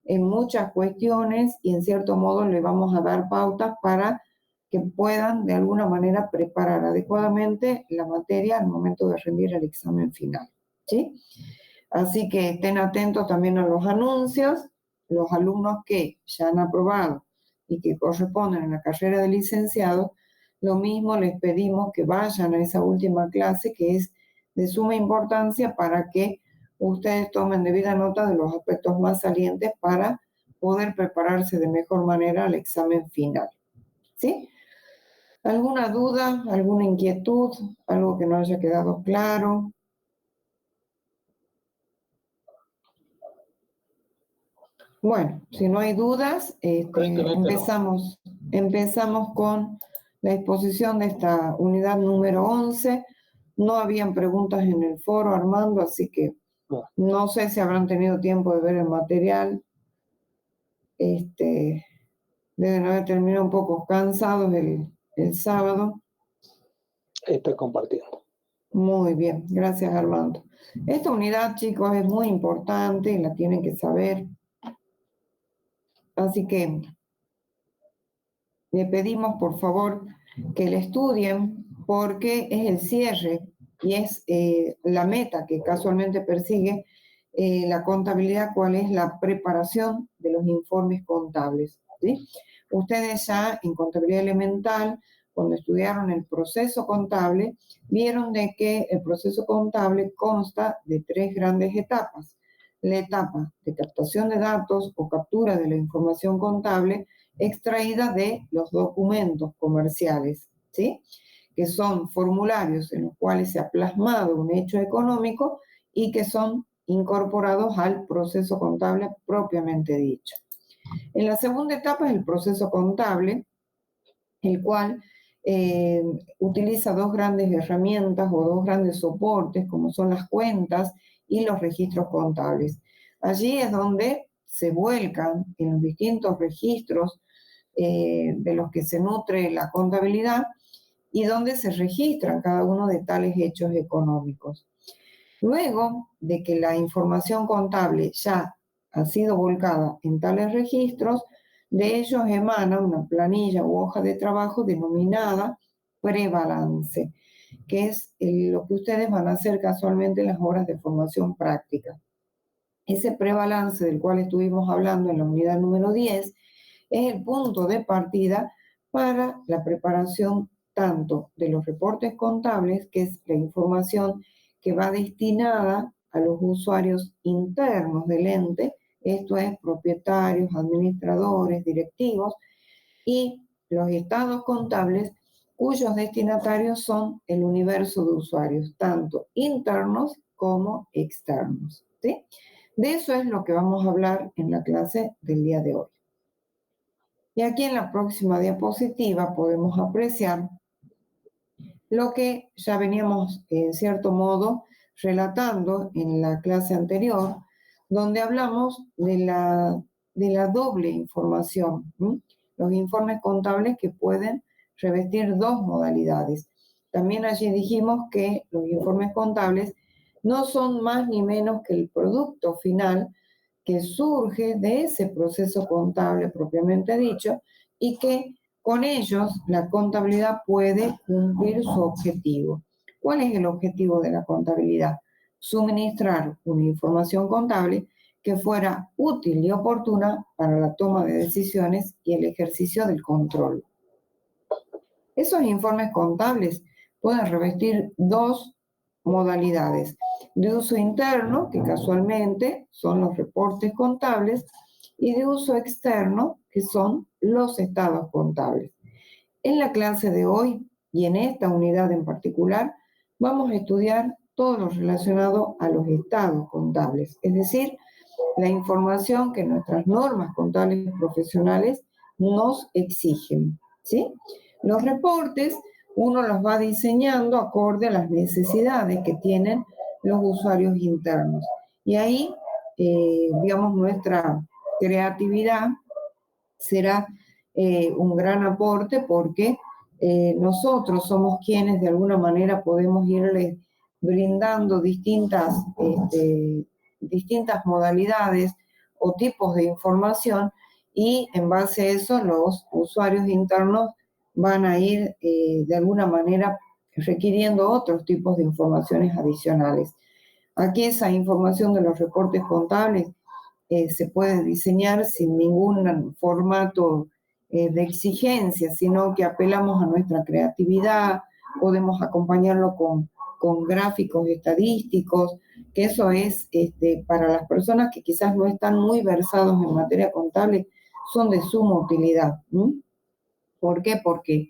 en muchas cuestiones y en cierto modo le vamos a dar pautas para que puedan de alguna manera preparar adecuadamente la materia al momento de rendir el examen final, ¿sí? Así que estén atentos también a los anuncios. Los alumnos que ya han aprobado y que corresponden a la carrera de licenciado, lo mismo les pedimos que vayan a esa última clase que es de suma importancia para que ustedes tomen debida nota de los aspectos más salientes para poder prepararse de mejor manera al examen final, ¿sí? ¿Alguna duda, alguna inquietud, algo que no haya quedado claro? Bueno, si no hay dudas, empezamos con la exposición de esta unidad número 11. No habían preguntas en el foro, Armando, así que no sé si habrán tenido tiempo de ver el material. Deben haber terminado un poco cansados el sábado. Estoy compartiendo. Muy bien, gracias, Armando. Esta unidad, chicos, es muy importante y la tienen que saber. Así que le pedimos, por favor, que la estudien porque es el cierre y es la meta que casualmente persigue la contabilidad, cuál es la preparación de los informes contables, ¿sí? Ustedes ya en contabilidad elemental, cuando estudiaron el proceso contable, vieron de que el proceso contable consta de 3 grandes etapas. La etapa de captación de datos o captura de la información contable extraída de los documentos comerciales, ¿sí? Que son formularios en los cuales se ha plasmado un hecho económico y que son incorporados al proceso contable propiamente dicho. En la segunda etapa es el proceso contable, el cual utiliza 2 grandes herramientas o 2 grandes soportes, como son las cuentas y los registros contables. Allí es donde se vuelcan en los distintos registros de los que se nutre la contabilidad y donde se registran cada uno de tales hechos económicos. Luego de que la información contable ya ha sido volcada en tales registros, de ellos emana una planilla u hoja de trabajo denominada prebalance, que es lo que ustedes van a hacer casualmente en las horas de formación práctica. Ese prebalance del cual estuvimos hablando en la unidad número 10 es el punto de partida para la preparación tanto de los reportes contables, que es la información que va destinada a los usuarios internos del ente, esto es propietarios, administradores, directivos, y los estados contables cuyos destinatarios son el universo de usuarios, tanto internos como externos, ¿sí? De eso es lo que vamos a hablar en la clase del día de hoy. Y aquí en la próxima diapositiva podemos apreciar lo que ya veníamos, en cierto modo, relatando en la clase anterior, donde hablamos de la doble información, ¿sí? Los informes contables que pueden revestir 2 modalidades. También allí dijimos que los informes contables no son más ni menos que el producto final que surge de ese proceso contable propiamente dicho y que con ellos la contabilidad puede cumplir su objetivo. ¿Cuál es el objetivo de la contabilidad? Suministrar una información contable que fuera útil y oportuna para la toma de decisiones y el ejercicio del control. Esos informes contables pueden revestir 2 modalidades: de uso interno, que casualmente son los reportes contables, y de uso externo, que son los estados contables. En la clase de hoy, y en esta unidad en particular, vamos a estudiar todo lo relacionado a los estados contables, es decir, la información que nuestras normas contables profesionales nos exigen, ¿sí? Los reportes uno los va diseñando acorde a las necesidades que tienen los usuarios internos. Y ahí, digamos, nuestra creatividad será un gran aporte porque nosotros somos quienes de alguna manera podemos irles brindando distintas modalidades o tipos de información, y en base a eso los usuarios internos van a ir de alguna manera requiriendo otros tipos de informaciones adicionales. Aquí esa información de los reportes contables se puede diseñar sin ningún formato de exigencia, sino que apelamos a nuestra creatividad, podemos acompañarlo con gráficos estadísticos, que eso es para las personas que quizás no están muy versados en materia contable, son de suma utilidad. ¿Por qué? Porque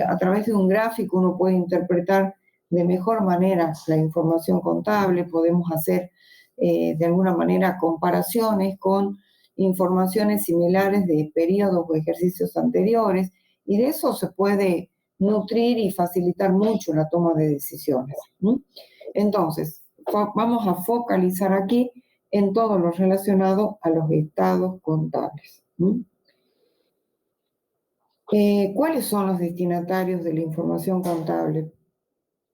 a través de un gráfico uno puede interpretar de mejor manera la información contable, podemos hacer de alguna manera comparaciones con informaciones similares de periodos o ejercicios anteriores, y de eso se puede nutrir y facilitar mucho la toma de decisiones. Entonces, vamos a focalizar aquí en todo lo relacionado a los estados contables. ¿Cuáles son los destinatarios de la información contable?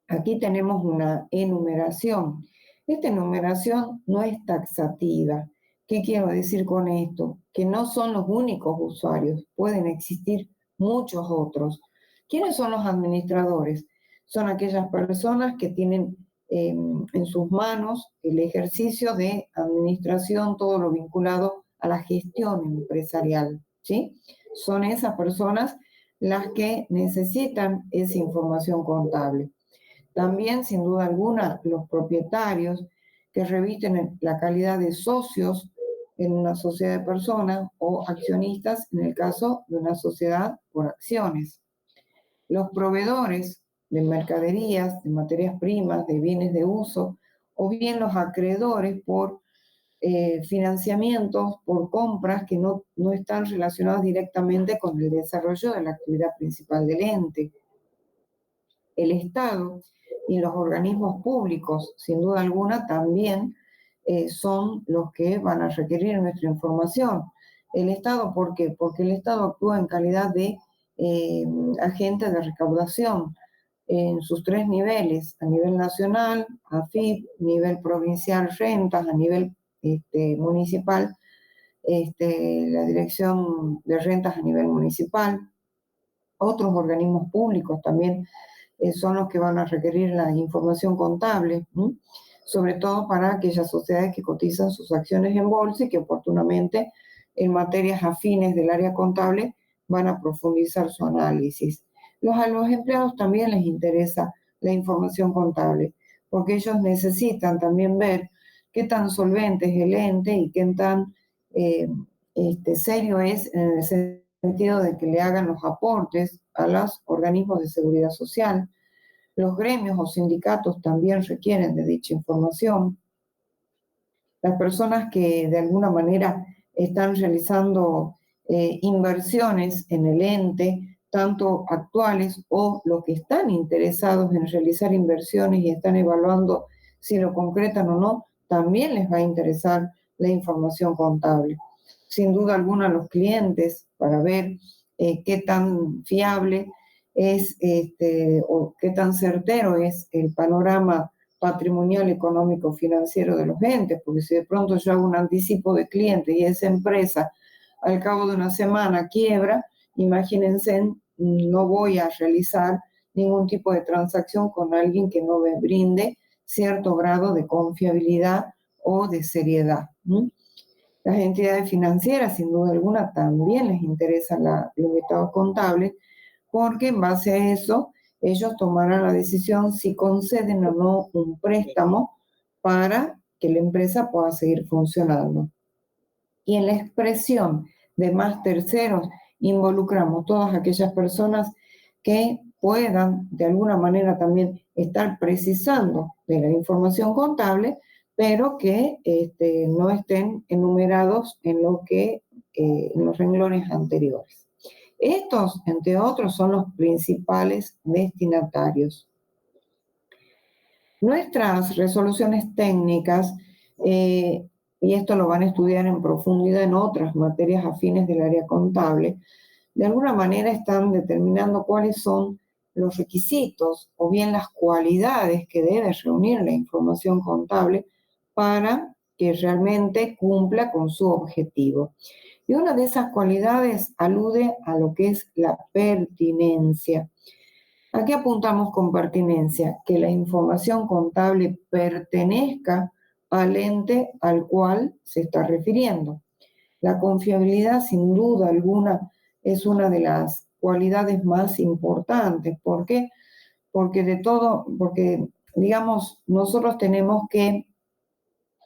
Aquí tenemos una enumeración. Esta enumeración no es taxativa. ¿Qué quiero decir con esto? Que no son los únicos usuarios, pueden existir muchos otros. ¿Quiénes son los administradores? Son aquellas personas que tienen en sus manos el ejercicio de administración, todo lo vinculado a la gestión empresarial, ¿sí? Son esas personas las que necesitan esa información contable. También, sin duda alguna, los propietarios que revisten la calidad de socios en una sociedad de personas o accionistas en el caso de una sociedad por acciones. Los proveedores de mercaderías, de materias primas, de bienes de uso, o bien los acreedores por financiamientos, por compras que no están relacionadas directamente con el desarrollo de la actividad principal del ente. El Estado y los organismos públicos, sin duda alguna, también son los que van a requerir nuestra información. El Estado, ¿por qué? Porque el Estado actúa en calidad de agente de recaudación en sus tres niveles: a nivel nacional, AFIP, nivel provincial, rentas, a nivel municipal, la Dirección de Rentas a nivel municipal. Otros organismos públicos también son los que van a requerir la información contable, sobre todo para aquellas sociedades que cotizan sus acciones en bolsa y que oportunamente en materias afines del área contable van a profundizar su análisis. A los empleados también les interesa la información contable, porque ellos necesitan también ver qué tan solvente es el ente y qué tan serio es en el sentido de que le hagan los aportes a los organismos de seguridad social. Los gremios o sindicatos también requieren de dicha información. Las personas que de alguna manera están realizando inversiones en el ente, tanto actuales o los que están interesados en realizar inversiones y están evaluando si lo concretan o no, también les va a interesar la información contable. Sin duda alguna, los clientes, para ver qué tan fiable es o qué tan certero es el panorama patrimonial, económico, financiero de los entes, porque si de pronto yo hago un anticipo de clientes y esa empresa al cabo de una semana quiebra, imagínense, no voy a realizar ningún tipo de transacción con alguien que no me brinde cierto grado de confiabilidad o de seriedad. Las entidades financieras, sin duda alguna, también les interesan los estados contables, porque en base a eso ellos tomarán la decisión si conceden o no un préstamo para que la empresa pueda seguir funcionando. Y en la expresión de más terceros involucramos todas aquellas personas que puedan de alguna manera también estar precisando de la información contable, pero que no estén enumerados en los renglones anteriores. Estos, entre otros, son los principales destinatarios. Nuestras resoluciones técnicas, y esto lo van a estudiar en profundidad en otras materias afines del área contable, de alguna manera están determinando cuáles son los requisitos o bien las cualidades que debe reunir la información contable para que realmente cumpla con su objetivo. Y una de esas cualidades alude a lo que es la pertinencia. ¿A qué apuntamos con pertinencia? Que la información contable pertenezca al ente al cual se está refiriendo. La confiabilidad, sin duda alguna, es una de las cualidades más importantes. ¿Por qué? Porque digamos, nosotros tenemos que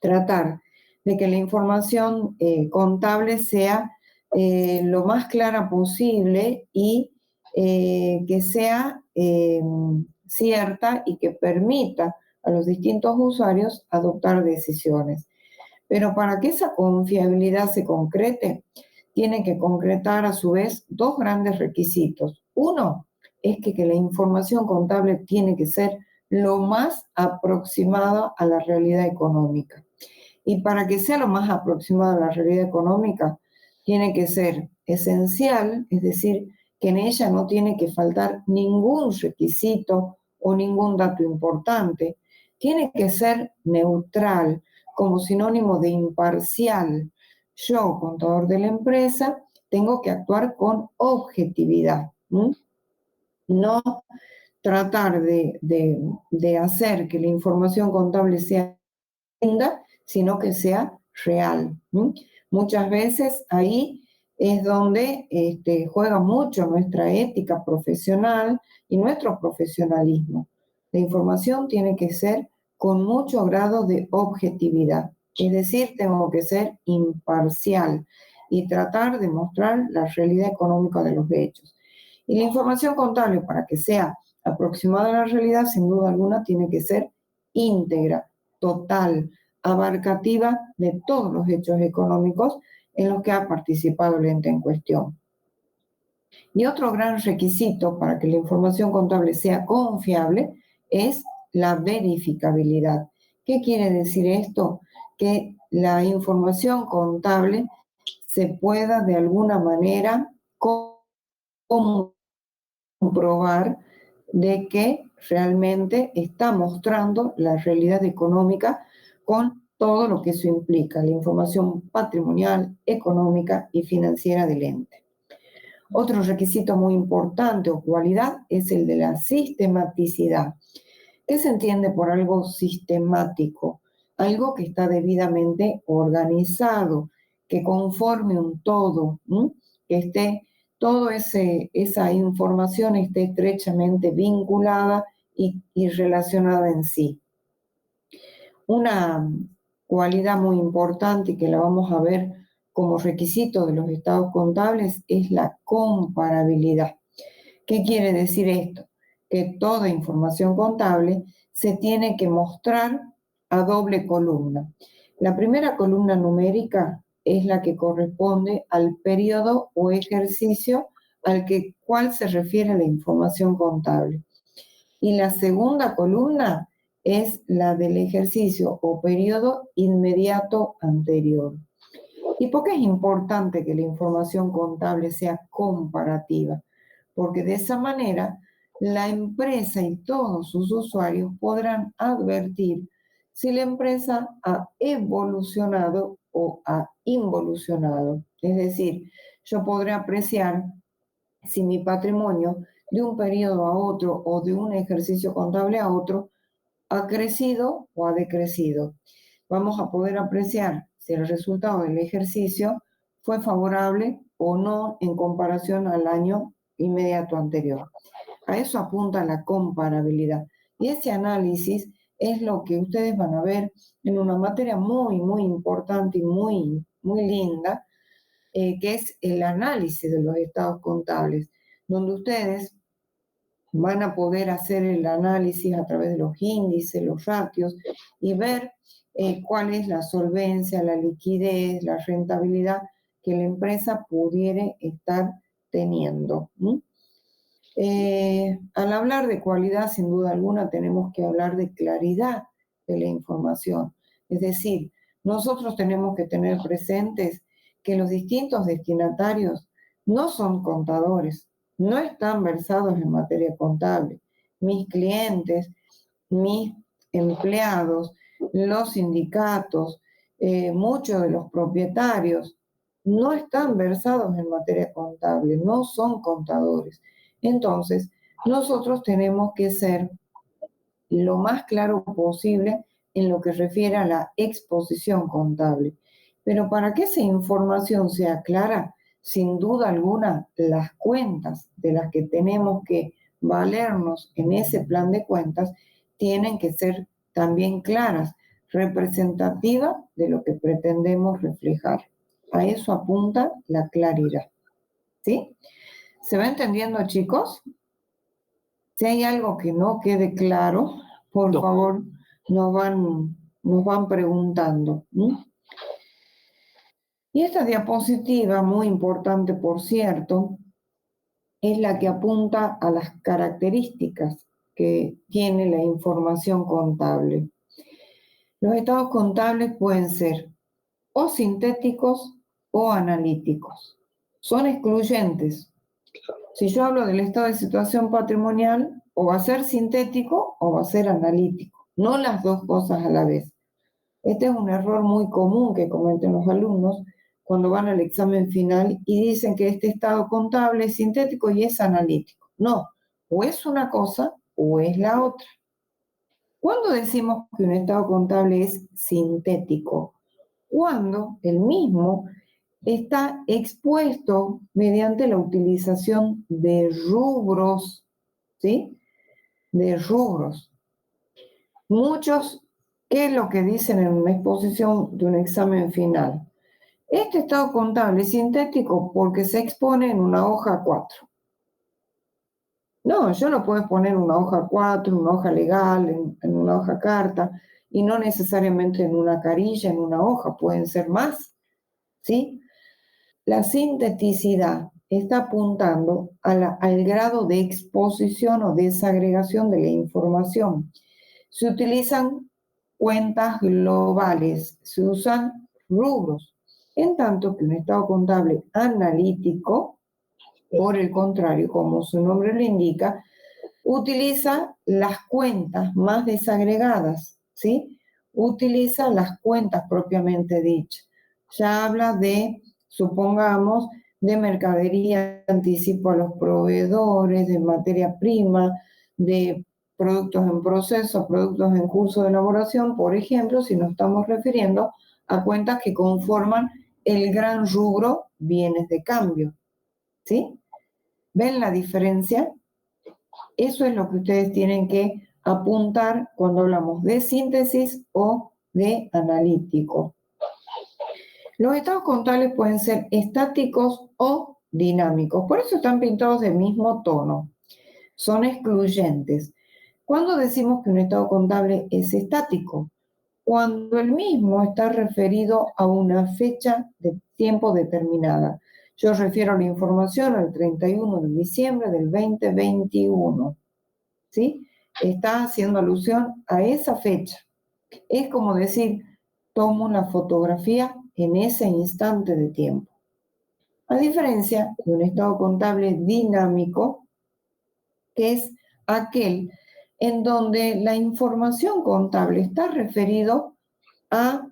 tratar de que la información contable sea lo más clara posible y que sea cierta y que permita a los distintos usuarios adoptar decisiones. Pero para que esa confiabilidad se concrete, tiene que concretar a su vez dos grandes requisitos. Uno es que la información contable tiene que ser lo más aproximada a la realidad económica. Y para que sea lo más aproximado a la realidad económica, tiene que ser esencial, es decir, que en ella no tiene que faltar ningún requisito o ningún dato importante. Tiene que ser neutral, como sinónimo de imparcial. Yo, contador de la empresa, tengo que actuar con objetividad. No tratar de hacer que la información contable sea linda, sino que sea real. Muchas veces ahí es donde juega mucho nuestra ética profesional y nuestro profesionalismo. La información tiene que ser con mucho grado de objetividad, es decir, tengo que ser imparcial y tratar de mostrar la realidad económica de los hechos. Y la información contable, para que sea aproximada a la realidad, sin duda alguna, tiene que ser íntegra, total, abarcativa de todos los hechos económicos en los que ha participado el ente en cuestión. Y otro gran requisito para que la información contable sea confiable es la verificabilidad. ¿Qué quiere decir esto? Que la información contable se pueda de alguna manera comprobar de que realmente está mostrando la realidad económica con todo lo que eso implica, la información patrimonial, económica y financiera del ente. Otro requisito muy importante o cualidad es el de la sistematicidad. ¿Qué se entiende por algo sistemático? Algo que está debidamente organizado, que conforme un todo, que esté toda esa información esté estrechamente vinculada y relacionada en sí. Una cualidad muy importante que la vamos a ver como requisito de los estados contables es la comparabilidad. ¿Qué quiere decir esto? Que toda información contable se tiene que mostrar a doble columna. La primera columna numérica es la que corresponde al periodo o ejercicio cual se refiere la información contable. Y la segunda columna es la del ejercicio o periodo inmediato anterior. ¿Y por qué es importante que la información contable sea comparativa? Porque de esa manera la empresa y todos sus usuarios podrán advertir si la empresa ha evolucionado o ha involucionado. Es decir, yo podré apreciar si mi patrimonio de un periodo a otro o de un ejercicio contable a otro ha crecido o ha decrecido. Vamos a poder apreciar si el resultado del ejercicio fue favorable o no en comparación al año inmediato anterior. A eso apunta la comparabilidad. Y ese análisis es lo que ustedes van a ver en una materia muy, muy importante y muy, muy linda, que es el análisis de los estados contables, donde ustedes van a poder hacer el análisis a través de los índices, los ratios y ver cuál es la solvencia, la liquidez, la rentabilidad que la empresa pudiera estar teniendo. Al hablar de cualidad, sin duda alguna, tenemos que hablar de claridad de la información. Es decir, nosotros tenemos que tener presentes que los distintos destinatarios no son contadores, no están versados en materia contable. Mis clientes, mis empleados, los sindicatos, muchos de los propietarios no están versados en materia contable, no son contadores. Entonces, nosotros tenemos que ser lo más claro posible en lo que refiere a la exposición contable. Pero para que esa información sea clara, sin duda alguna, las cuentas de las que tenemos que valernos en ese plan de cuentas tienen que ser también claras, representativas de lo que pretendemos reflejar. A eso apunta la claridad. ¿Sí? ¿Se va entendiendo, chicos? Si hay algo que no quede claro, por No. favor, nos van preguntando. Y esta diapositiva, muy importante por cierto, es la que apunta a las características que tiene la información contable. Los estados contables pueden ser o sintéticos o analíticos. Son excluyentes. Si yo hablo del estado de situación patrimonial, o va a ser sintético o va a ser analítico, no las dos cosas a la vez. Este es un error muy común que cometen los alumnos cuando van al examen final y dicen que este estado contable es sintético y es analítico. No, o es una cosa o es la otra. ¿Cuándo decimos que un estado contable es sintético? Cuando el mismo está expuesto mediante la utilización de rubros, ¿sí? De rubros. Muchos, ¿qué es lo que dicen en una exposición de un examen final? Este estado contable es sintético porque se expone en una hoja 4. No, yo lo puedo poner en una hoja 4, en una hoja legal, en una hoja carta, y no necesariamente en una carilla, en una hoja, pueden ser más, ¿sí? La sinteticidad está apuntando al grado de exposición o desagregación de la información. Se utilizan cuentas globales, se usan rubros, en tanto que un estado contable analítico, por el contrario, como su nombre lo indica, utiliza las cuentas más desagregadas, ¿sí? Utiliza las cuentas propiamente dichas. Ya habla de, supongamos, de mercadería, anticipo a los proveedores, de materia prima, de productos en proceso, productos en curso de elaboración, por ejemplo, si nos estamos refiriendo a cuentas que conforman el gran rubro bienes de cambio, ¿sí? ¿Ven la diferencia? Eso es lo que ustedes tienen que apuntar cuando hablamos de síntesis o de analítico. Los estados contables pueden ser estáticos o dinámicos, por eso están pintados del mismo tono. Son excluyentes. ¿Cuándo decimos que un estado contable es estático? Cuando el mismo está referido a una fecha de tiempo determinada. Yo refiero la información al 31 de diciembre del 2021. ¿Sí? Está haciendo alusión a esa fecha. Es como decir, tomo una fotografía en ese instante de tiempo. A diferencia de un estado contable dinámico, que es aquel en donde la información contable está referido a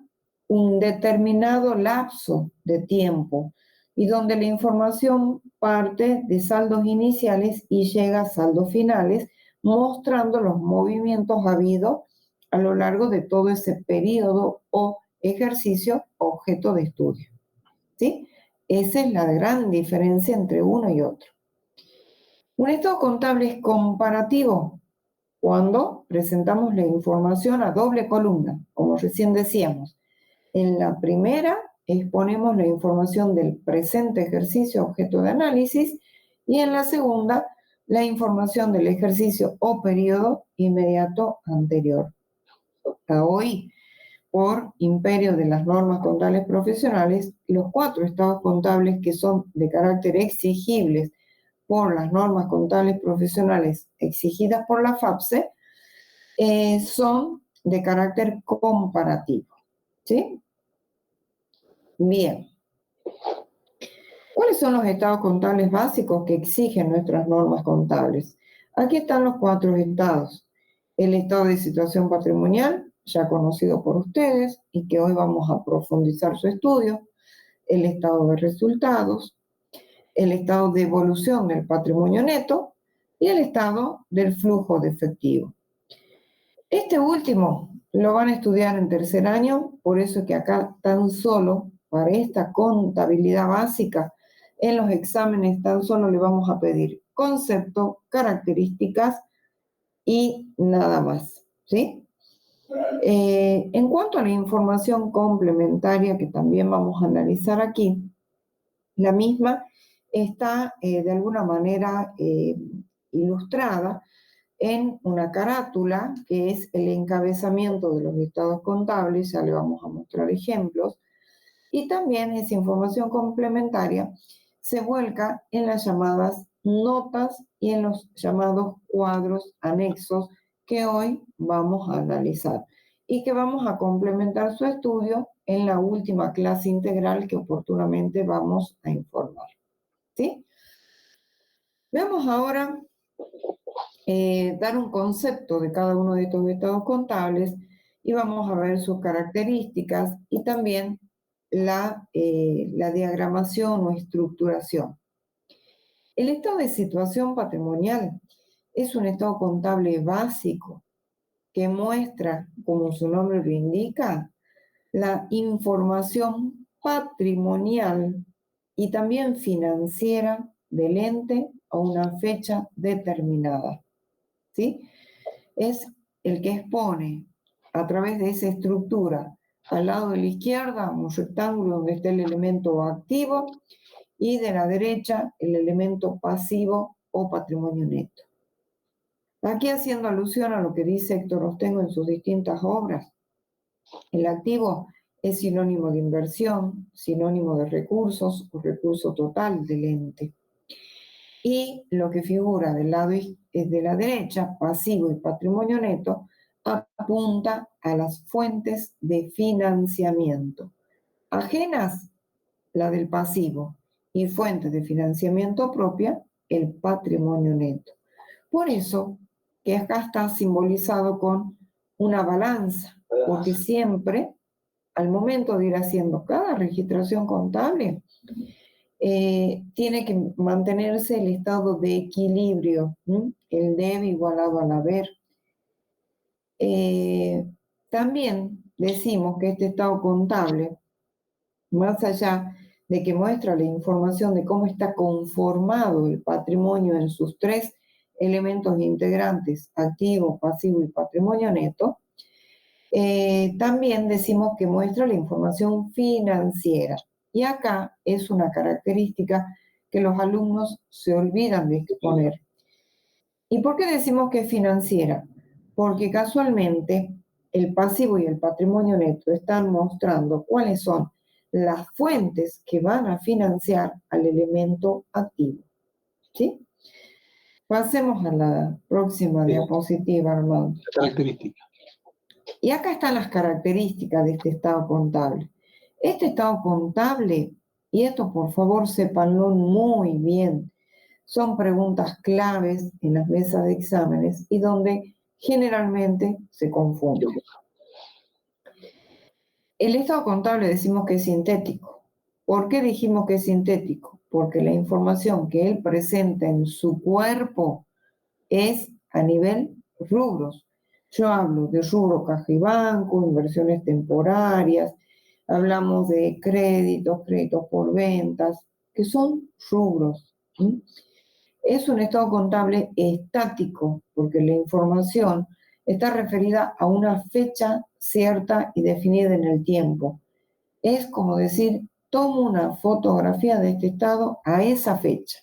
un determinado lapso de tiempo y donde la información parte de saldos iniciales y llega a saldos finales, mostrando los movimientos habidos a lo largo de todo ese periodo o ejercicio objeto de estudio. ¿Sí? Esa es la gran diferencia entre uno y otro. Un estado contable es comparativo cuando presentamos la información a doble columna, como recién decíamos. En la primera exponemos la información del presente ejercicio objeto de análisis y en la segunda la información del ejercicio o periodo inmediato anterior. Hasta hoy, por imperio de las normas contables profesionales, los 4 estados contables que son de carácter exigibles por las normas contables profesionales exigidas por la FAPSE, son de carácter comparativo. ¿Sí? Bien. ¿Cuáles son los estados contables básicos que exigen nuestras normas contables? Aquí están los 4 estados. El estado de situación patrimonial, ya conocido por ustedes y que hoy vamos a profundizar su estudio, el estado de resultados, el estado de evolución del patrimonio neto y el estado del flujo de efectivo. Este último lo van a estudiar en tercer año, por eso que acá tan solo para esta contabilidad básica en los exámenes tan solo le vamos a pedir concepto, características y nada más, ¿sí? En cuanto a la información complementaria que también vamos a analizar aquí, la misma está de alguna manera ilustrada en una carátula que es el encabezamiento de los estados contables, ya le vamos a mostrar ejemplos, y también esa información complementaria se vuelca en las llamadas notas y en los llamados cuadros anexos que hoy vamos a analizar y que vamos a complementar su estudio en la última clase integral que oportunamente vamos a informar. ¿Sí? Veamos ahora dar un concepto de cada uno de estos estados contables y vamos a ver sus características y también la diagramación o estructuración. El estado de situación patrimonial es un estado contable básico que muestra, como su nombre lo indica, la información patrimonial y también financiera del ente a una fecha determinada. ¿Sí? Es el que expone a través de esa estructura al lado de la izquierda un rectángulo donde está el elemento activo y de la derecha el elemento pasivo o patrimonio neto. Aquí haciendo alusión a lo que dice Héctor Ostengo en sus distintas obras, el activo es sinónimo de inversión, sinónimo de recursos o recurso total del ente. Y lo que figura del lado de la derecha, pasivo y patrimonio neto, apunta a las fuentes de financiamiento. Ajenas, la del pasivo, y fuentes de financiamiento propia, el patrimonio neto. Por eso que acá está simbolizado con una balanza, porque siempre, al momento de ir haciendo cada registración contable, tiene que mantenerse el estado de equilibrio, el debe igualado al haber. También decimos que este estado contable, más allá de que muestra la información de cómo está conformado el patrimonio en sus tres elementos integrantes, activo, pasivo y patrimonio neto, también decimos que muestra la información financiera. Y acá es una característica que los alumnos se olvidan de exponer. ¿Y por qué decimos que es financiera? Porque casualmente el pasivo y el patrimonio neto están mostrando cuáles son las fuentes que van a financiar al elemento activo. ¿Sí? Pasemos a la próxima diapositiva, Armando. Características. Y acá están las características de este estado contable. Este estado contable, y esto por favor sépanlo muy bien, son preguntas claves en las mesas de exámenes y donde generalmente se confunden. El estado contable decimos que es sintético. ¿Por qué dijimos que es sintético? Porque la información que él presenta en su cuerpo es a nivel rubros. Yo hablo de rubro caja y banco, inversiones temporarias, hablamos de créditos por ventas, que son rubros. ¿Sí? Es un estado contable estático, porque la información está referida a una fecha cierta y definida en el tiempo. Es como decir, tomo una fotografía de este estado a esa fecha.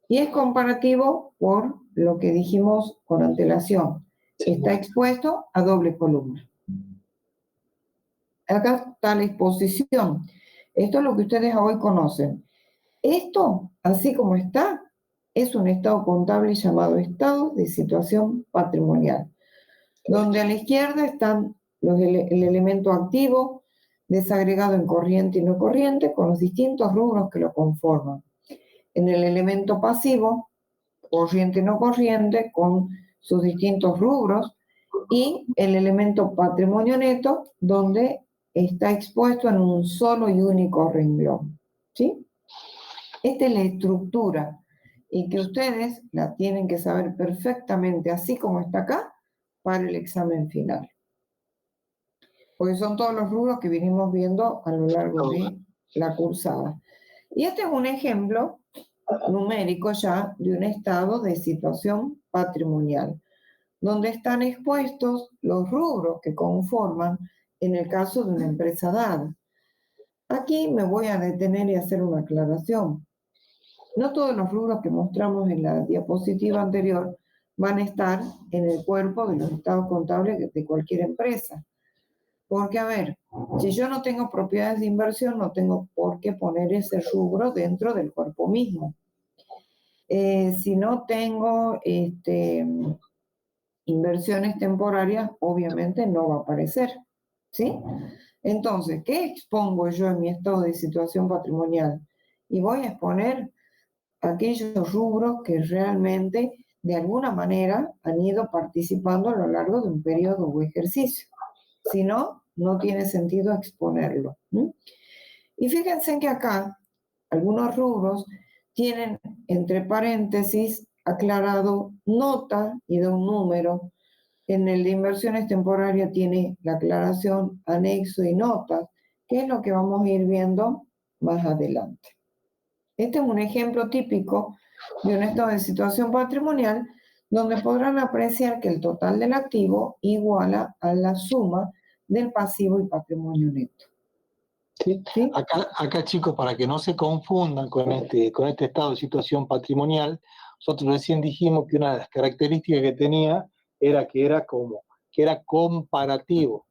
Y es comparativo por lo que dijimos con antelación. Está expuesto a doble columna. Acá está la exposición. Esto es lo que ustedes hoy conocen. Esto, así como está, es un estado contable llamado estado de situación patrimonial, donde a la izquierda están el elemento activo, desagregado en corriente y no corriente, con los distintos rubros que lo conforman. En el elemento pasivo, corriente y no corriente, con sus distintos rubros, y el elemento patrimonio neto, donde está expuesto en un solo y único renglón, ¿sí? Esta es la estructura y que ustedes la tienen que saber perfectamente, así como está acá, para el examen final. Porque son todos los rubros que vinimos viendo a lo largo de la cursada. Y este es un ejemplo numérico ya de un estado de situación patrimonial, donde están expuestos los rubros que conforman en el caso de una empresa dada. Aquí me voy a detener y hacer una aclaración. No todos los rubros que mostramos en la diapositiva anterior van a estar en el cuerpo de los estados contables de cualquier empresa. Porque, a ver, si yo no tengo propiedades de inversión, no tengo por qué poner ese rubro dentro del cuerpo mismo. Si no tengo inversiones temporarias, obviamente no va a aparecer, ¿sí? Entonces, ¿qué expongo yo en mi estado de situación patrimonial? Y voy a exponer aquellos rubros que realmente, de alguna manera, han ido participando a lo largo de un periodo o ejercicio. Si no, no tiene sentido exponerlo. Y fíjense que acá, algunos rubros tienen entre paréntesis aclarado nota y de un número. En el de inversiones temporarias tiene la aclaración anexo y notas, que es lo que vamos a ir viendo más adelante. Este es un ejemplo típico de un estado de situación patrimonial donde podrán apreciar que el total del activo iguala a la suma del pasivo y patrimonio neto. ¿Sí? ¿Sí? Acá, chicos, para que no se confundan con este estado de situación patrimonial, nosotros recién dijimos que una de las características que tenía era que era comparativo.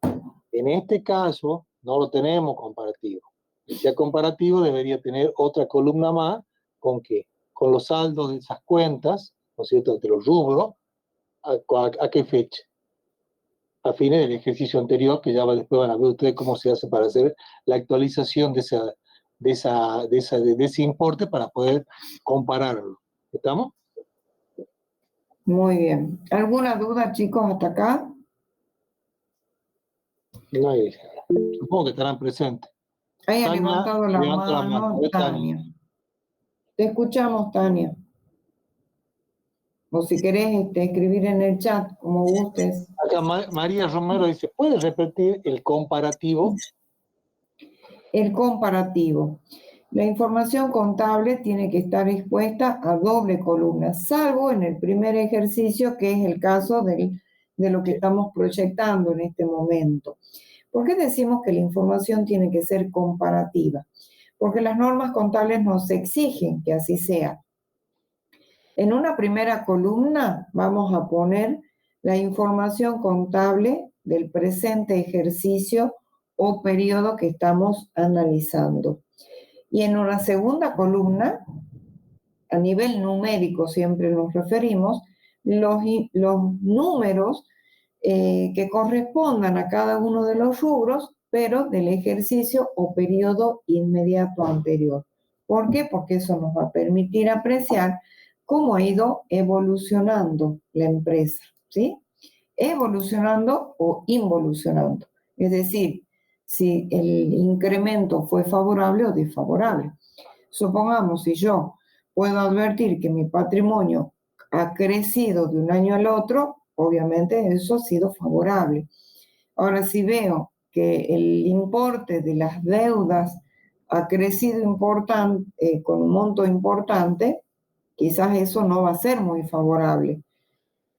En este caso, no lo tenemos comparativo. Si sea comparativo, debería tener otra columna más, ¿con qué? Con los saldos de esas cuentas, ¿no es cierto?, de los rubros, ¿a qué fecha? A fines del ejercicio anterior, que ya después van a ver ustedes cómo se hace para hacer la actualización de ese importe para poder compararlo. ¿Estamos? Muy bien. ¿Alguna duda, chicos, hasta acá? No hay, supongo que estarán presentes. Haya Tania, levantado la mano, Tania. Te escuchamos, Tania. O si querés escribir en el chat, como gustes. Acá María Romero dice, ¿puedes repetir el comparativo? El comparativo. La información contable tiene que estar expuesta a doble columna, salvo en el primer ejercicio, que es el caso de lo que estamos proyectando en este momento. ¿Por qué decimos que la información tiene que ser comparativa? Porque las normas contables nos exigen que así sea. En una primera columna vamos a poner la información contable del presente ejercicio o periodo que estamos analizando. Y en una segunda columna, a nivel numérico siempre nos referimos, los números que correspondan a cada uno de los rubros, pero del ejercicio o periodo inmediato anterior. ¿Por qué? Porque eso nos va a permitir apreciar cómo ha ido evolucionando la empresa, ¿sí? Evolucionando o involucionando. Es decir, si el incremento fue favorable o desfavorable. Supongamos, si yo puedo advertir que mi patrimonio ha crecido de un año al otro, obviamente eso ha sido favorable. Ahora, si veo que el importe de las deudas ha crecido con un monto importante, quizás eso no va a ser muy favorable.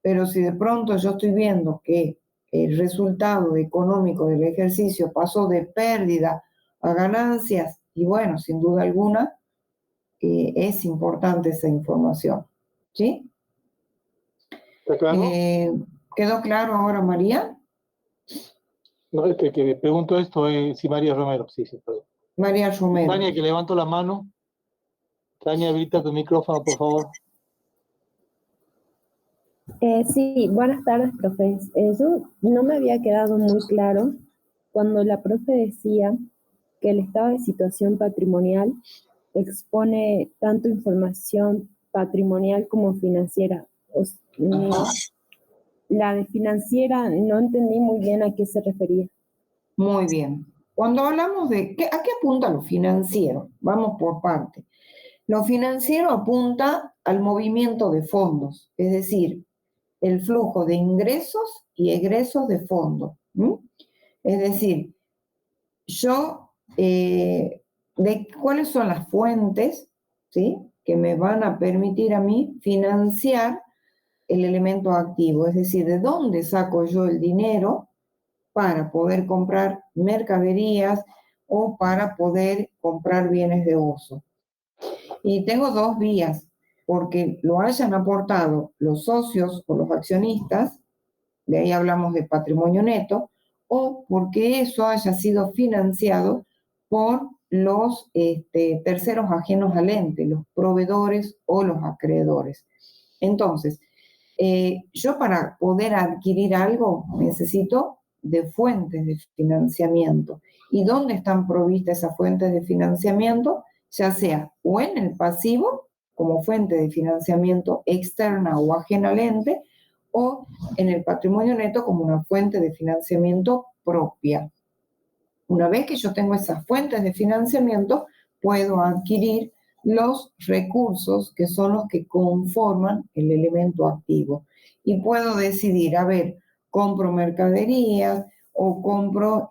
Pero si de pronto yo estoy viendo que el resultado económico del ejercicio pasó de pérdida a ganancias, y bueno, sin duda alguna, es importante esa información. ¿Sí? ¿Está claro? ¿Quedó claro ahora, María? No, que me pregunto esto es si María Romero. Sí, perdón. María Romero. Tania, que levantó la mano. Tania, habilita tu micrófono, por favor. Sí, buenas tardes, profe. Yo no me había quedado muy claro cuando la profe decía que el estado de situación patrimonial expone tanto información patrimonial como financiera. La de financiera no entendí muy bien a qué se refería. Muy bien. Cuando hablamos de, ¿a qué apunta lo financiero? Vamos por parte. Lo financiero apunta al movimiento de fondos, es decir, el flujo de ingresos y egresos de fondos. Es decir, yo, ¿cuáles son las fuentes, ¿sí?, que me van a permitir a mí financiar el elemento activo? Es decir, ¿de dónde saco yo el dinero para poder comprar mercaderías o para poder comprar bienes de uso? Y tengo dos vías, porque lo hayan aportado los socios o los accionistas, de ahí hablamos de patrimonio neto, o porque eso haya sido financiado por los terceros ajenos al ente, los proveedores o los acreedores. Entonces, yo para poder adquirir algo necesito de fuentes de financiamiento. ¿Y dónde están provistas esas fuentes de financiamiento? Ya sea o en el pasivo, como fuente de financiamiento externa o ajena al ente, o en el patrimonio neto como una fuente de financiamiento propia. Una vez que yo tengo esas fuentes de financiamiento, puedo adquirir los recursos que son los que conforman el elemento activo. Y puedo decidir, a ver, compro mercaderías o compro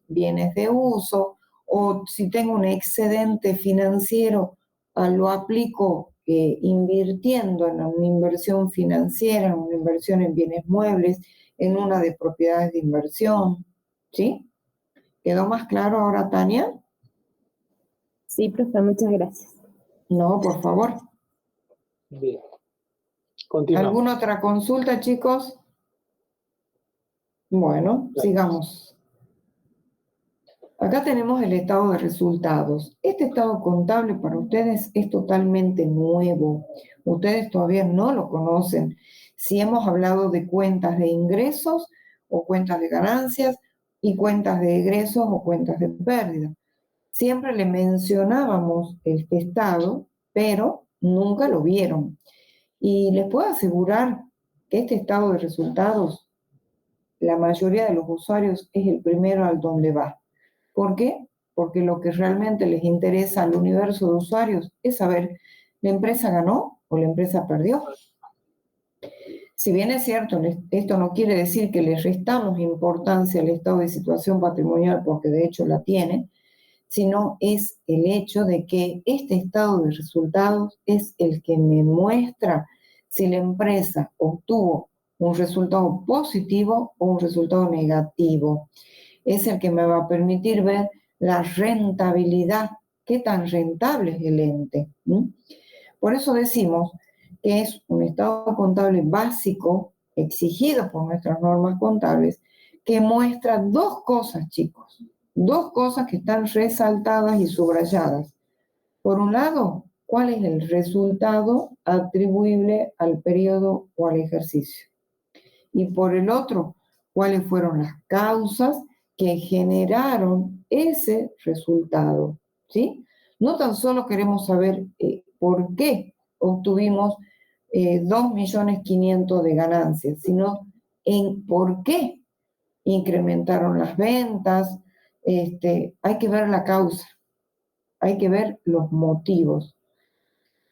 bienes de uso, o si tengo un excedente financiero, lo aplico invirtiendo en una inversión financiera, en una inversión en bienes muebles, en una de propiedades de inversión. ¿Sí? ¿Quedó más claro ahora, Tania? Sí, profe, muchas gracias. No, por favor. Bien. Continuamos. ¿Alguna otra consulta, chicos? Bueno, sigamos. Acá tenemos el estado de resultados. Este estado contable para ustedes es totalmente nuevo. Ustedes todavía no lo conocen. Si hemos hablado de cuentas de ingresos o cuentas de ganancias y cuentas de egresos o cuentas de pérdida. Siempre le mencionábamos este estado, pero nunca lo vieron. Y les puedo asegurar que este estado de resultados, la mayoría de los usuarios es el primero al donde va. ¿Por qué? Porque lo que realmente les interesa al universo de usuarios es saber, ¿la empresa ganó o la empresa perdió? Si bien es cierto, esto no quiere decir que le restamos importancia al estado de situación patrimonial, porque de hecho la tiene, sino es el hecho de que este estado de resultados es el que me muestra si la empresa obtuvo un resultado positivo o un resultado negativo. Es el que me va a permitir ver la rentabilidad, qué tan rentable es el ente. Por eso decimos que es un estado contable básico, exigido por nuestras normas contables, que muestra dos cosas, chicos. Dos cosas que están resaltadas y subrayadas. Por un lado, ¿cuál es el resultado atribuible al periodo o al ejercicio? Y por el otro, ¿cuáles fueron las causas que generaron ese resultado? ¿Sí? No tan solo queremos saber por qué obtuvimos 2.500.000 de ganancias, sino en por qué incrementaron las ventas. Hay que ver la causa, hay que ver los motivos.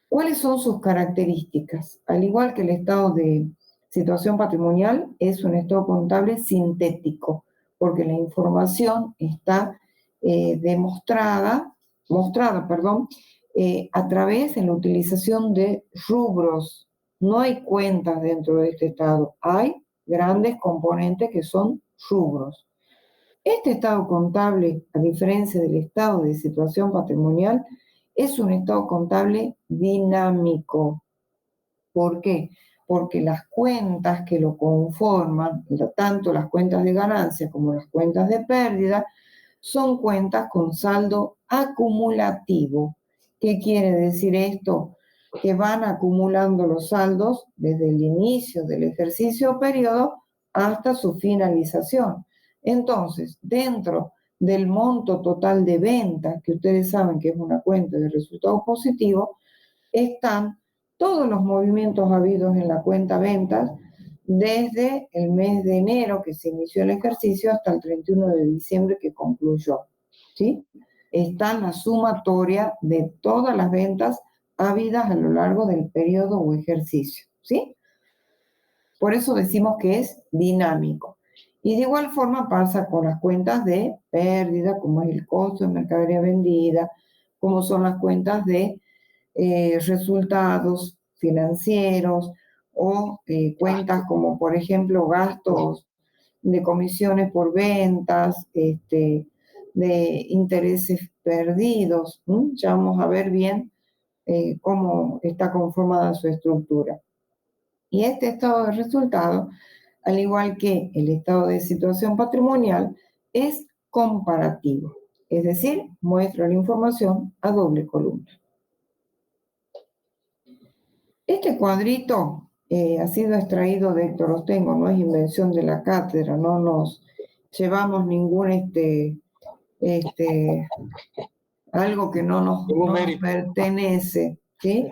¿Cuáles son sus características? Al igual que el estado de situación patrimonial, es un estado contable sintético, porque la información está mostrada, a través de la utilización de rubros. No hay cuentas dentro de este estado, hay grandes componentes que son rubros. Este estado contable, a diferencia del estado de situación patrimonial, es un estado contable dinámico. ¿Por qué? Porque las cuentas que lo conforman, tanto las cuentas de ganancia como las cuentas de pérdida, son cuentas con saldo acumulativo. ¿Qué quiere decir esto? Que van acumulando los saldos desde el inicio del ejercicio o periodo hasta su finalización. Entonces, dentro del monto total de ventas, que ustedes saben que es una cuenta de resultados positivos, están todos los movimientos habidos en la cuenta ventas, desde el mes de enero que se inició el ejercicio hasta el 31 de diciembre que concluyó, ¿sí? Está en la sumatoria de todas las ventas habidas a lo largo del periodo o ejercicio, ¿sí? Por eso decimos que es dinámico. Y de igual forma pasa con las cuentas de pérdida, como es el costo de mercadería vendida, como son las cuentas de resultados financieros o cuentas como, por ejemplo, gastos de comisiones por ventas, de intereses perdidos. Ya vamos a ver bien cómo está conformada su estructura. Y este estado de resultado, al igual que el estado de situación patrimonial, es comparativo, es decir, muestra la información a doble columna. Este cuadrito ha sido extraído de Héctor Ostengo, no es invención de la cátedra, no nos llevamos ningún algo que no nos pertenece, ¿sí?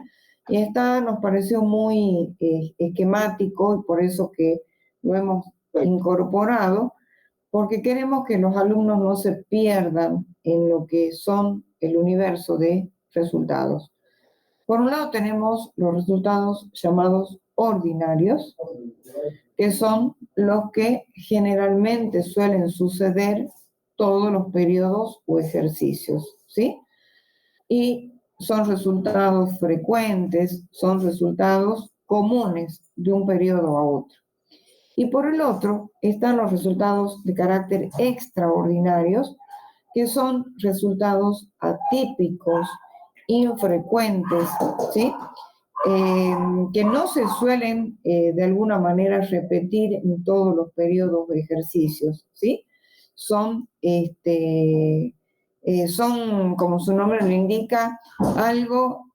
Y esta nos pareció muy esquemático y por eso que lo hemos incorporado, porque queremos que los alumnos no se pierdan en lo que son el universo de resultados. Por un lado tenemos los resultados llamados ordinarios, que son los que generalmente suelen suceder todos los periodos o ejercicios, ¿sí? Y son resultados frecuentes, son resultados comunes de un periodo a otro. Y por el otro están los resultados de carácter extraordinarios, que son resultados atípicos, infrecuentes, ¿sí? Que no se suelen de alguna manera repetir en todos los periodos de ejercicios, ¿sí? Son, como su nombre lo indica, algo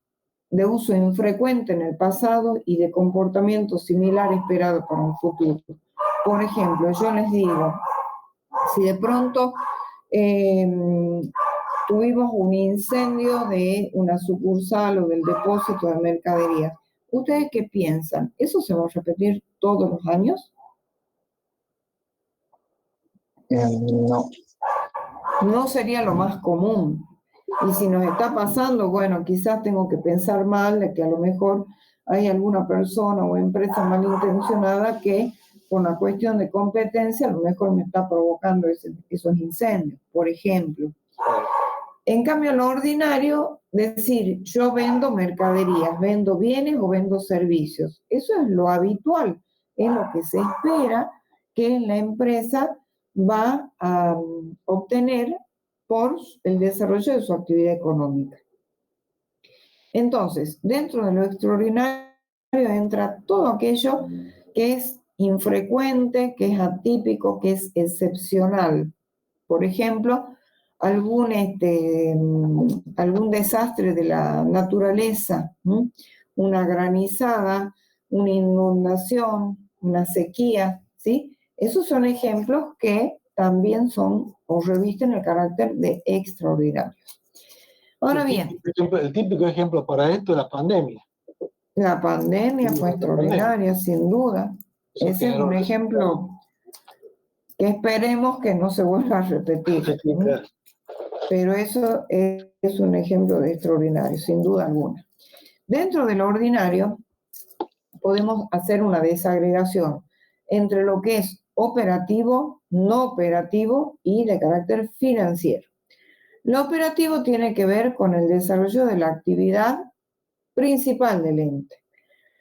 de uso infrecuente en el pasado y de comportamiento similar esperado para un futuro. Por ejemplo, yo les digo, si de pronto tuvimos un incendio de una sucursal o del depósito de mercaderías, ¿ustedes qué piensan? ¿Eso se va a repetir todos los años? No. No sería lo más común. Y si nos está pasando, bueno, quizás tengo que pensar mal de que a lo mejor hay alguna persona o empresa malintencionada que con la cuestión de competencia a lo mejor me está provocando esos incendios, por ejemplo. En cambio, lo ordinario, decir, yo vendo mercaderías, vendo bienes o vendo servicios. Eso es lo habitual, es lo que se espera que la empresa va a obtener por el desarrollo de su actividad económica. Entonces, dentro de lo extraordinario entra todo aquello que es infrecuente, que es atípico, que es excepcional. Por ejemplo, algún desastre de la naturaleza, ¿no? Una granizada, una inundación, una sequía, ¿sí? Esos son ejemplos que también son o revisten el carácter de extraordinarios. Ahora bien, el típico ejemplo para esto es la pandemia. la pandemia fue extraordinaria, sin duda. Ese es un ejemplo que esperemos que no se vuelva a repetir, ¿no? Pero eso es un ejemplo de extraordinario, sin duda alguna. Dentro de lo ordinario, podemos hacer una desagregación entre lo que es operativo, no operativo y de carácter financiero. Lo operativo tiene que ver con el desarrollo de la actividad principal del ente.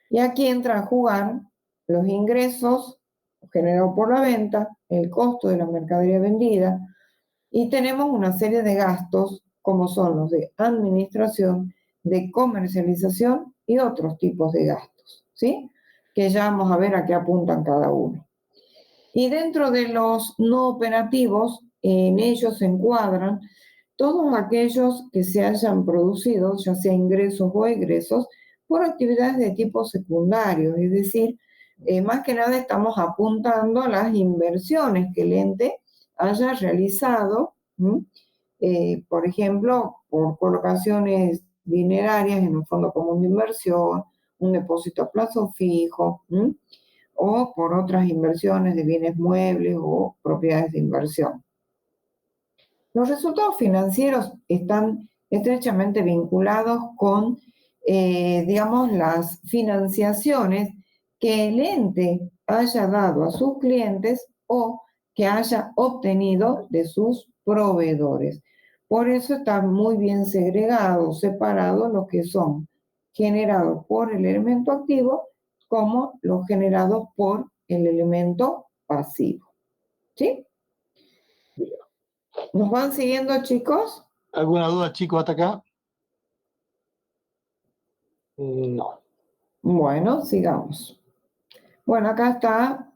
Y aquí entran a jugar los ingresos generados por la venta, el costo de la mercadería vendida, y tenemos una serie de gastos como son los de administración, de comercialización y otros tipos de gastos, ¿sí? Que ya vamos a ver a qué apuntan cada uno. Y dentro de los no operativos, en ellos se encuadran todos aquellos que se hayan producido, ya sea ingresos o egresos, por actividades de tipo secundario, es decir, más que nada estamos apuntando a las inversiones que el ente haya realizado, por ejemplo, por colocaciones dinerarias en un fondo común de inversión, un depósito a plazo fijo, o por otras inversiones de bienes muebles o propiedades de inversión. Los resultados financieros están estrechamente vinculados con, digamos, las financiaciones que el ente haya dado a sus clientes o que haya obtenido de sus proveedores. Por eso está muy bien segregado, separado lo que son generados por el elemento activo como los generados por el elemento pasivo. ¿Sí? ¿Nos van siguiendo, chicos? ¿Alguna duda, chicos, hasta acá? No. Bueno, sigamos. Bueno, acá está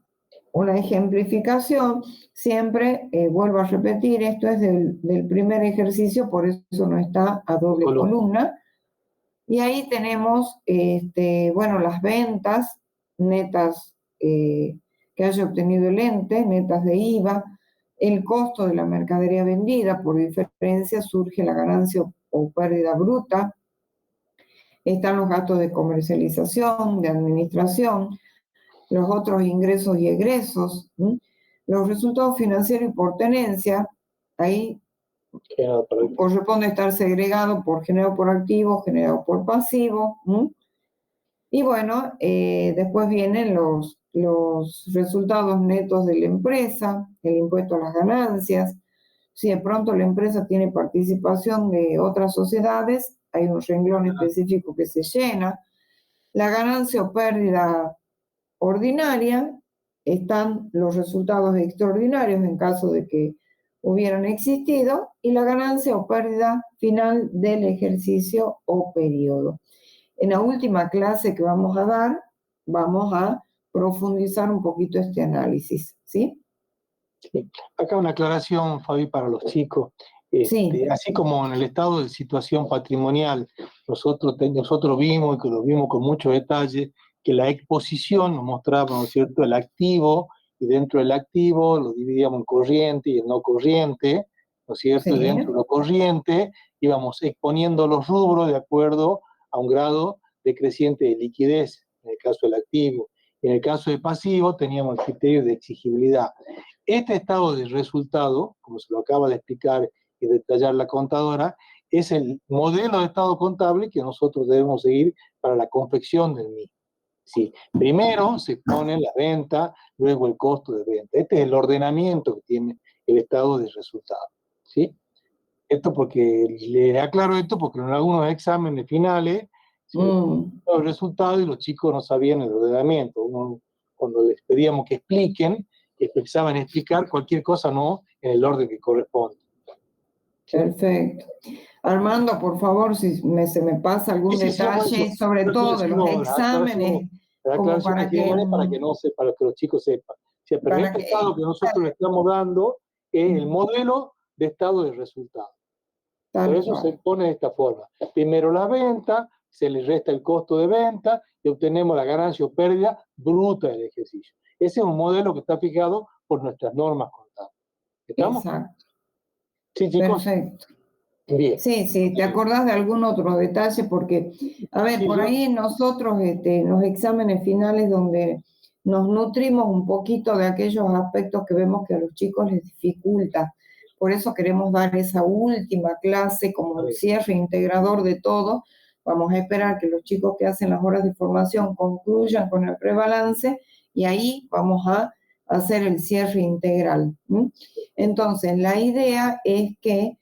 una ejemplificación. Siempre vuelvo a repetir, esto es del primer ejercicio, por eso no está a doble columna. Y ahí tenemos, bueno, las ventas netas que haya obtenido el ente, netas de IVA, el costo de la mercadería vendida, por diferencia surge la ganancia o pérdida bruta. Están los gastos de comercialización, de administración, los otros ingresos y egresos, los resultados financieros y por tenencia. Ahí corresponde estar segregado por generado por activo, generado por pasivo. Y bueno, después vienen los resultados netos de la empresa, el impuesto a las ganancias. Si de pronto la empresa tiene participación de otras sociedades, hay un renglón específico que se llena. La ganancia o pérdida ordinaria, están los resultados extraordinarios en caso de que hubieran existido, y la ganancia o pérdida final del ejercicio o periodo. En la última clase que vamos a dar, vamos a profundizar un poquito este análisis, ¿sí? Sí. Acá una aclaración, Fabi, para los chicos. Sí. Así como en el estado de situación patrimonial, nosotros vimos, y que lo vimos con mucho detalle, que la exposición nos mostraba, ¿no es cierto?, el activo, y dentro del activo lo dividíamos en corriente y en no corriente, ¿no es cierto? Sí. Y dentro de lo corriente íbamos exponiendo los rubros de acuerdo a un grado decreciente de liquidez, en el caso del activo. En el caso de pasivo teníamos el criterio de exigibilidad. Este estado de resultado, como se lo acaba de explicar y detallar la contadora, es el modelo de estado contable que nosotros debemos seguir para la confección del mismo. Sí, primero se pone la venta, luego el costo de venta. Este es el ordenamiento que tiene el estado de resultado. ¿Sí? Esto porque, le aclaro esto porque en algunos exámenes finales se los resultados y los chicos no sabían el ordenamiento. Cuando les pedíamos que expliquen, empezaban a explicar cualquier cosa no en el orden que corresponde. ¿Sí? Perfecto. Armando, por favor, si se me pasa algún detalle, sobre todo de los exámenes, como para que no sepa, para que los chicos sepan. Sí, pero en este estado que nosotros le estamos dando es el modelo de estado de resultado. Por eso se pone de esta forma. Primero la venta, se le resta el costo de venta y obtenemos la ganancia o pérdida bruta del ejercicio. Ese es un modelo que está fijado por nuestras normas contables. ¿Estamos? Exacto. Sí, chicos. Perfecto. Bien. Sí, ¿te acordás de algún otro detalle? Porque, a ver, sí, por ahí nosotros, en los exámenes finales donde nos nutrimos un poquito de aquellos aspectos que vemos que a los chicos les dificulta. Por eso queremos dar esa última clase como un cierre integrador de todo. Vamos a esperar que los chicos que hacen las horas de formación concluyan con el prebalance y ahí vamos a hacer el cierre integral. Entonces, la idea es que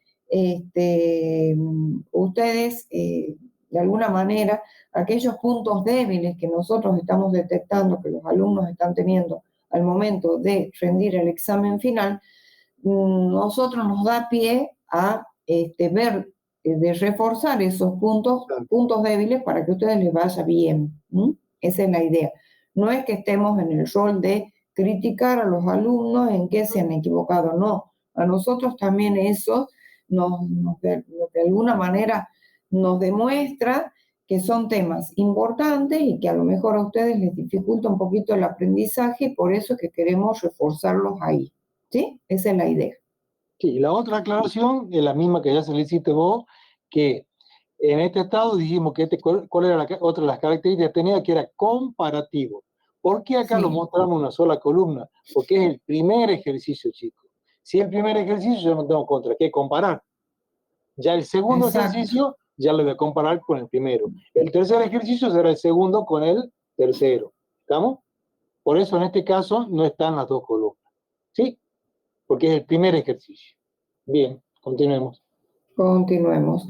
ustedes, de alguna manera, aquellos puntos débiles que nosotros estamos detectando, que los alumnos están teniendo al momento de rendir el examen final, nosotros nos da pie a ver, de reforzar esos puntos débiles para que a ustedes les vaya bien. Esa es la idea. No es que estemos en el rol de criticar a los alumnos en qué se han equivocado, no. A nosotros también eso de alguna manera nos demuestra que son temas importantes y que a lo mejor a ustedes les dificulta un poquito el aprendizaje y por eso es que queremos reforzarlos ahí. ¿Sí? Esa es la idea. Sí, la otra aclaración es la misma que ya se le hiciste vos, que en este estado dijimos que cuál era otra de las características que tenía, que era comparativo. ¿Por qué acá Sí. lo mostramos una sola columna? Porque es el primer ejercicio, chicos. Si es el primer ejercicio, yo no tengo contra qué comparar. Ya el segundo Exacto. ejercicio, ya lo voy a comparar con el primero. El tercer ejercicio será el segundo con el tercero. ¿Estamos? Por eso en este caso no están las dos columnas. ¿Sí? Porque es el primer ejercicio. Bien, continuemos. Continuemos.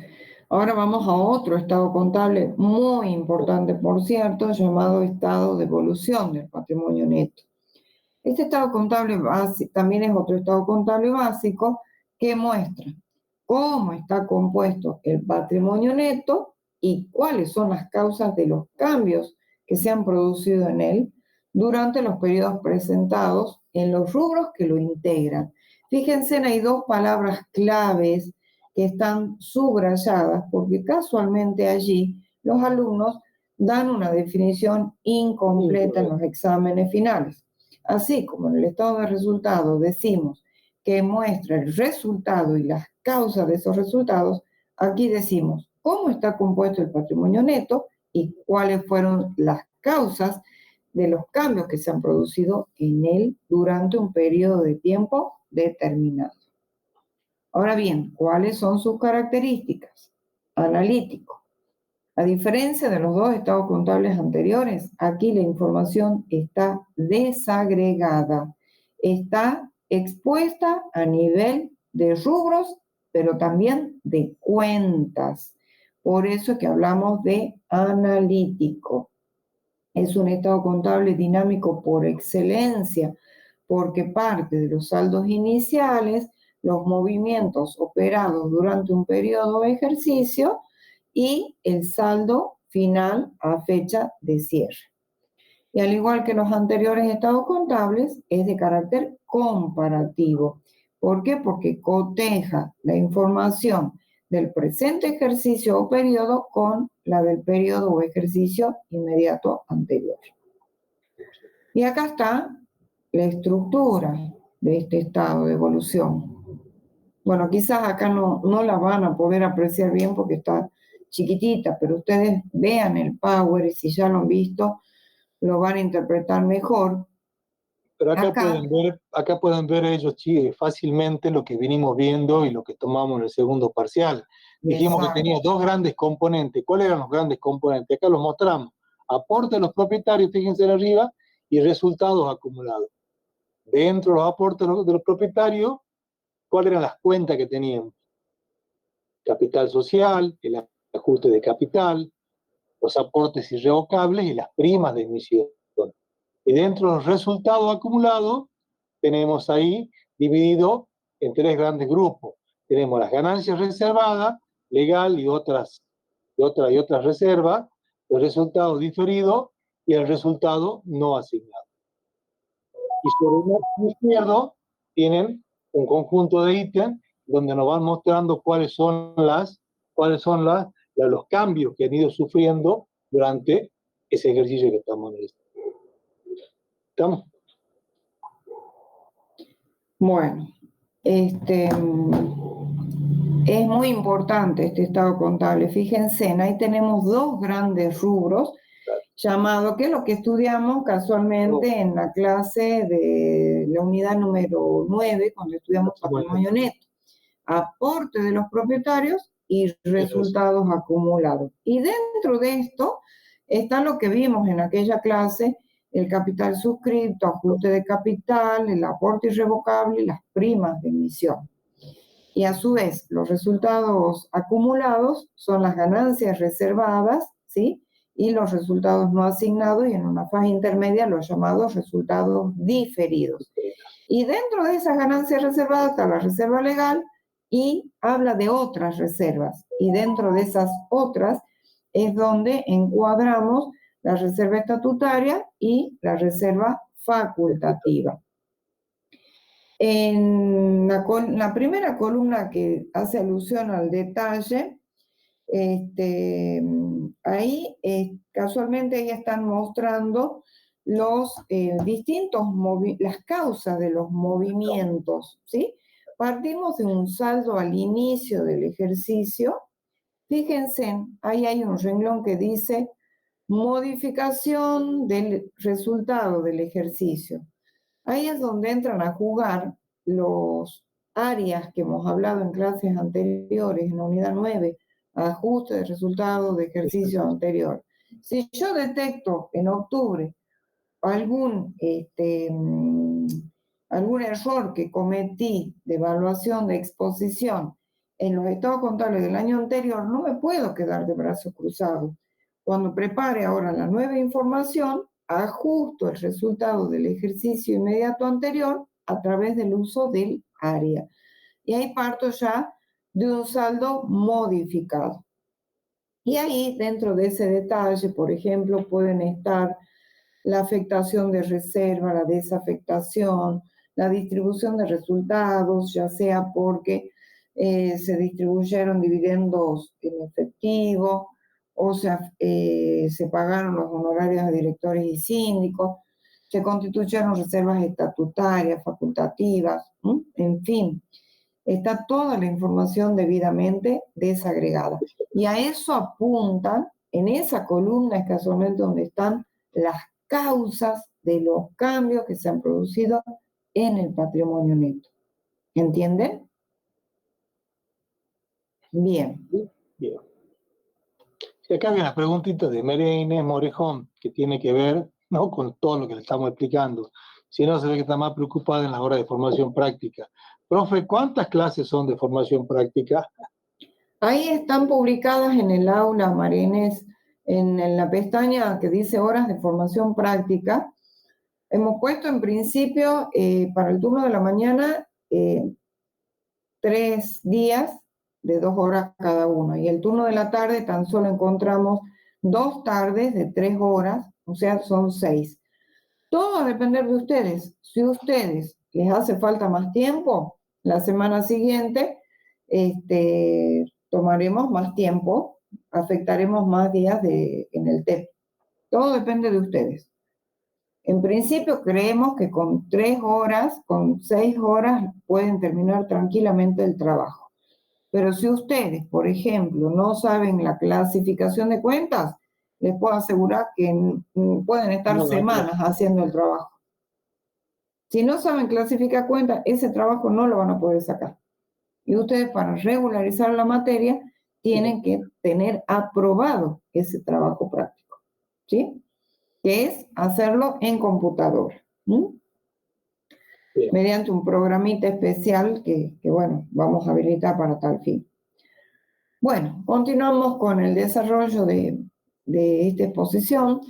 Ahora vamos a otro estado contable muy importante, por cierto, llamado estado de evolución del patrimonio neto. Este estado contable también es otro estado contable básico que muestra cómo está compuesto el patrimonio neto y cuáles son las causas de los cambios que se han producido en él durante los periodos presentados en los rubros que lo integran. Fíjense, hay dos palabras claves que están subrayadas porque casualmente allí los alumnos dan una definición incompleta en los exámenes finales. Así como en el estado de resultados decimos que muestra el resultado y las causas de esos resultados, aquí decimos cómo está compuesto el patrimonio neto y cuáles fueron las causas de los cambios que se han producido en él durante un periodo de tiempo determinado. Ahora bien, ¿cuáles son sus características? Analítico. A diferencia de los dos estados contables anteriores, aquí la información está desagregada, está expuesta a nivel de rubros, pero también de cuentas. Por eso es que hablamos de analítico. Es un estado contable dinámico por excelencia, porque parte de los saldos iniciales, los movimientos operados durante un periodo o ejercicio, y el saldo final a fecha de cierre. Y al igual que los anteriores estados contables, es de carácter comparativo. ¿Por qué? Porque coteja la información del presente ejercicio o periodo con la del periodo o ejercicio inmediato anterior. Y acá está la estructura de este estado de evolución. Bueno, quizás acá no la van a poder apreciar bien porque está chiquitita, pero ustedes vean el Power y si ya lo han visto, lo van a interpretar mejor. Pero acá pueden ver ellos fácilmente lo que vinimos viendo y lo que tomamos en el segundo parcial. Dijimos Exacto. que tenía dos grandes componentes. ¿Cuáles eran los grandes componentes? Acá los mostramos. Aporte de los propietarios, fíjense de arriba, y resultados acumulados. Dentro de los aportes de los propietarios, ¿cuáles eran las cuentas que teníamos? Capital social, el ajuste de capital, los aportes irrevocables y las primas de emisión. Y dentro de los resultados acumulados, tenemos ahí dividido en tres grandes grupos. Tenemos las ganancias reservadas, legal y otras reservas, los resultados diferidos y el resultado no asignado. Y sobre el margen izquierdo tienen un conjunto de ítems donde nos van mostrando cuáles son los cambios que han ido sufriendo durante ese ejercicio que estamos analizando. ¿Estamos? Bueno, es muy importante este estado contable. Fíjense, ahí tenemos dos grandes rubros llamados, que es lo que estudiamos casualmente en la clase de la unidad número 9, cuando estudiamos patrimonio neto. Aporte de los propietarios y resultados acumulados. Y dentro de esto está lo que vimos en aquella clase: el capital suscripto, ajuste de capital, el aporte irrevocable y las primas de emisión. Y a su vez, los resultados acumulados son las ganancias reservadas, ¿sí? Y los resultados no asignados, y en una fase intermedia los llamados resultados diferidos. Y dentro de esas ganancias reservadas está la reserva legal y habla de otras reservas. Y dentro de esas otras es donde encuadramos la reserva estatutaria y la reserva facultativa. En la primera columna que hace alusión al detalle, ahí casualmente ahí están mostrando los las causas de los movimientos, ¿sí? Partimos de un saldo al inicio del ejercicio. Fíjense, ahí hay un renglón que dice modificación del resultado del ejercicio. Ahí es donde entran a jugar los áreas que hemos hablado en clases anteriores, en la unidad 9, ajuste de resultados de ejercicio anterior. Si yo detecto en octubre algún error que cometí de evaluación de exposición en los estados contables del año anterior, no me puedo quedar de brazos cruzados. Cuando prepare ahora la nueva información, ajusto el resultado del ejercicio inmediato anterior a través del uso del área. Y ahí parto ya de un saldo modificado. Y ahí, dentro de ese detalle, por ejemplo, pueden estar la afectación de reserva, la desafectación, la distribución de resultados, ya sea porque se distribuyeron dividendos en efectivo, o sea, se pagaron los honorarios a directores y síndicos, se constituyeron reservas estatutarias, facultativas, en fin, está toda la información debidamente desagregada. Y a eso apuntan, en esa columna es casualmente donde están las causas de los cambios que se han producido en el patrimonio neto. ¿Entienden? Bien. Bien. Y acá hay una preguntita de María Inés Morejón que tiene que ver, ¿no?, con todo lo que le estamos explicando. Si no, se ve que está más preocupada en las horas de formación práctica. Profe, ¿cuántas clases son de formación práctica? Ahí están publicadas en el aula, María Inés, en la pestaña que dice horas de formación práctica. Hemos puesto en principio para el turno de la mañana 3 días de 2 horas cada uno. Y el turno de la tarde tan solo encontramos 2 tardes de 3 horas, o sea, son 6. Todo va a depender de ustedes. Si a ustedes les hace falta más tiempo, la semana siguiente tomaremos más tiempo, afectaremos más días en el TEP. Todo depende de ustedes. En principio creemos que con 3 horas, con 6 horas, pueden terminar tranquilamente el trabajo. Pero si ustedes, por ejemplo, no saben la clasificación de cuentas, les puedo asegurar que pueden estar semanas haciendo el trabajo. Si no saben clasificar cuentas, ese trabajo no lo van a poder sacar. Y ustedes, para regularizar la materia, tienen que tener aprobado ese trabajo práctico, ¿sí? Que es hacerlo en computadora, mediante un programita especial que, bueno, vamos a habilitar para tal fin. Bueno, continuamos con el desarrollo de esta exposición.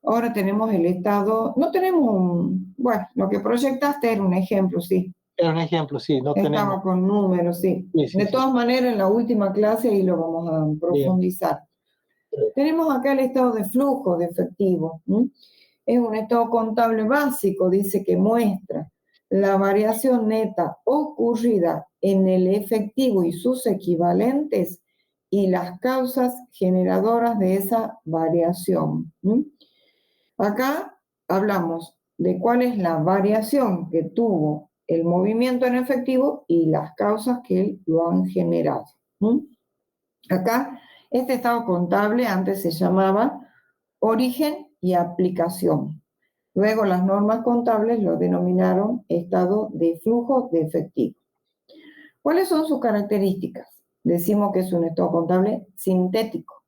Ahora tenemos el estado, no tenemos bueno, lo que proyectaste era un ejemplo, sí. Era un ejemplo, sí, no Estaba tenemos. con números, sí. Sí, de todas maneras, en la última clase ahí lo vamos a profundizar. Bien. Tenemos acá el estado de flujo de efectivo. Es un estado contable básico, dice que muestra la variación neta ocurrida en el efectivo y sus equivalentes y las causas generadoras de esa variación. Acá hablamos de cuál es la variación que tuvo el movimiento en efectivo y las causas que lo han generado. Acá, este estado contable antes se llamaba origen y aplicación. Luego las normas contables lo denominaron estado de flujo de efectivo. ¿Cuáles son sus características? Decimos que es un estado contable sintético.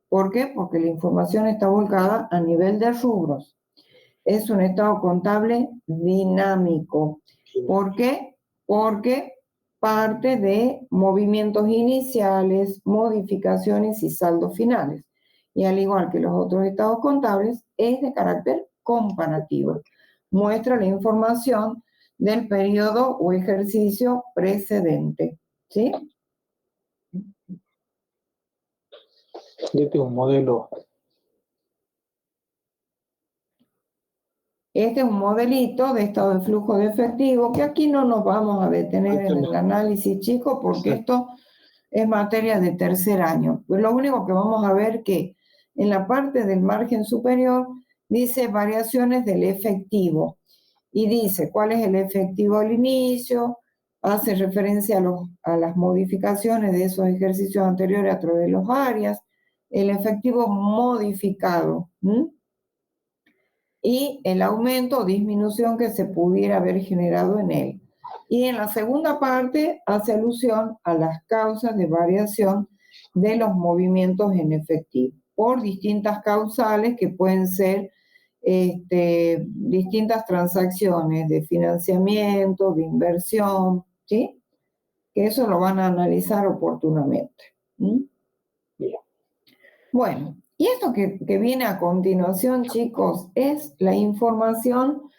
¿Por qué? Porque la información está volcada a nivel de rubros. Es un estado contable dinámico. ¿Por qué? Porque parte de movimientos iniciales, modificaciones y saldos finales. Y al igual que los otros estados contables, es de carácter comparativo. Muestra la información del periodo o ejercicio precedente. ¿Sí? Este es un modelo. Este es un modelito de estado de flujo de efectivo, que aquí no nos vamos a detener en el análisis, chicos, porque esto es materia de tercer año. Pues lo único que vamos a ver que en la parte del margen superior dice variaciones del efectivo y dice cuál es el efectivo al inicio, hace referencia a las modificaciones de esos ejercicios anteriores a través de los áreas, el efectivo modificado, ¿m? Y el aumento o disminución que se pudiera haber generado en él. Y en la segunda parte hace alusión a las causas de variación de los movimientos en efectivo, por distintas causales que pueden ser distintas transacciones de financiamiento, de inversión, ¿sí? Que eso lo van a analizar oportunamente. ¿Mm? Bien. Bueno, y esto que viene a continuación, chicos, es la información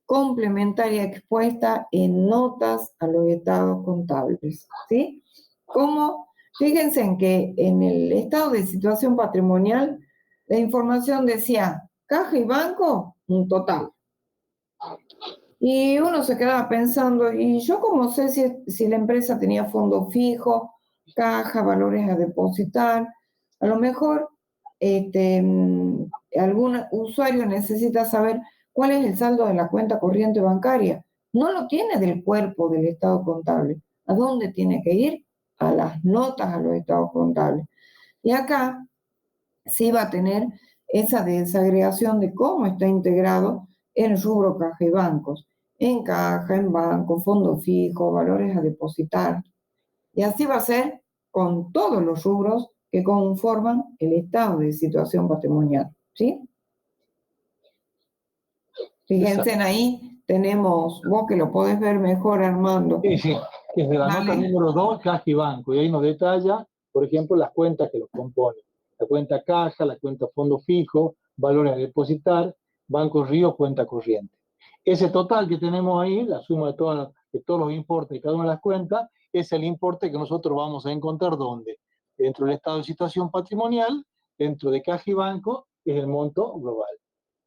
complementaria expuesta en notas a los estados contables, ¿sí? Como, fíjense en que en el estado de situación patrimonial, la información decía caja y banco, un total. Y uno se quedaba pensando, ¿y yo cómo sé si la empresa tenía fondo fijo, caja, valores a depositar? A lo mejor algún usuario necesita saber cuál es el saldo de la cuenta corriente bancaria. No lo tiene del cuerpo del estado contable. ¿A dónde tiene que ir? A las notas a los estados contables. Y acá sí va a tener esa desagregación de cómo está integrado en rubro caja y bancos. En caja, en banco, fondo fijo, valores a depositar. Y así va a ser con todos los rubros que conforman el estado de situación patrimonial. ¿Sí? Fíjense ahí, tenemos, vos que lo podés ver mejor, Armando. Sí, sí, es de la nota número 2, caja y banco, y ahí nos detalla, por ejemplo, las cuentas que los componen. La cuenta caja, la cuenta fondo fijo, valores a depositar, Banco Río, cuenta corriente. Ese total que tenemos ahí, la suma de todos los importes de cada una de las cuentas, es el importe que nosotros vamos a encontrar ¿dónde? Dentro del estado de situación patrimonial, dentro de caja y banco, es el monto global.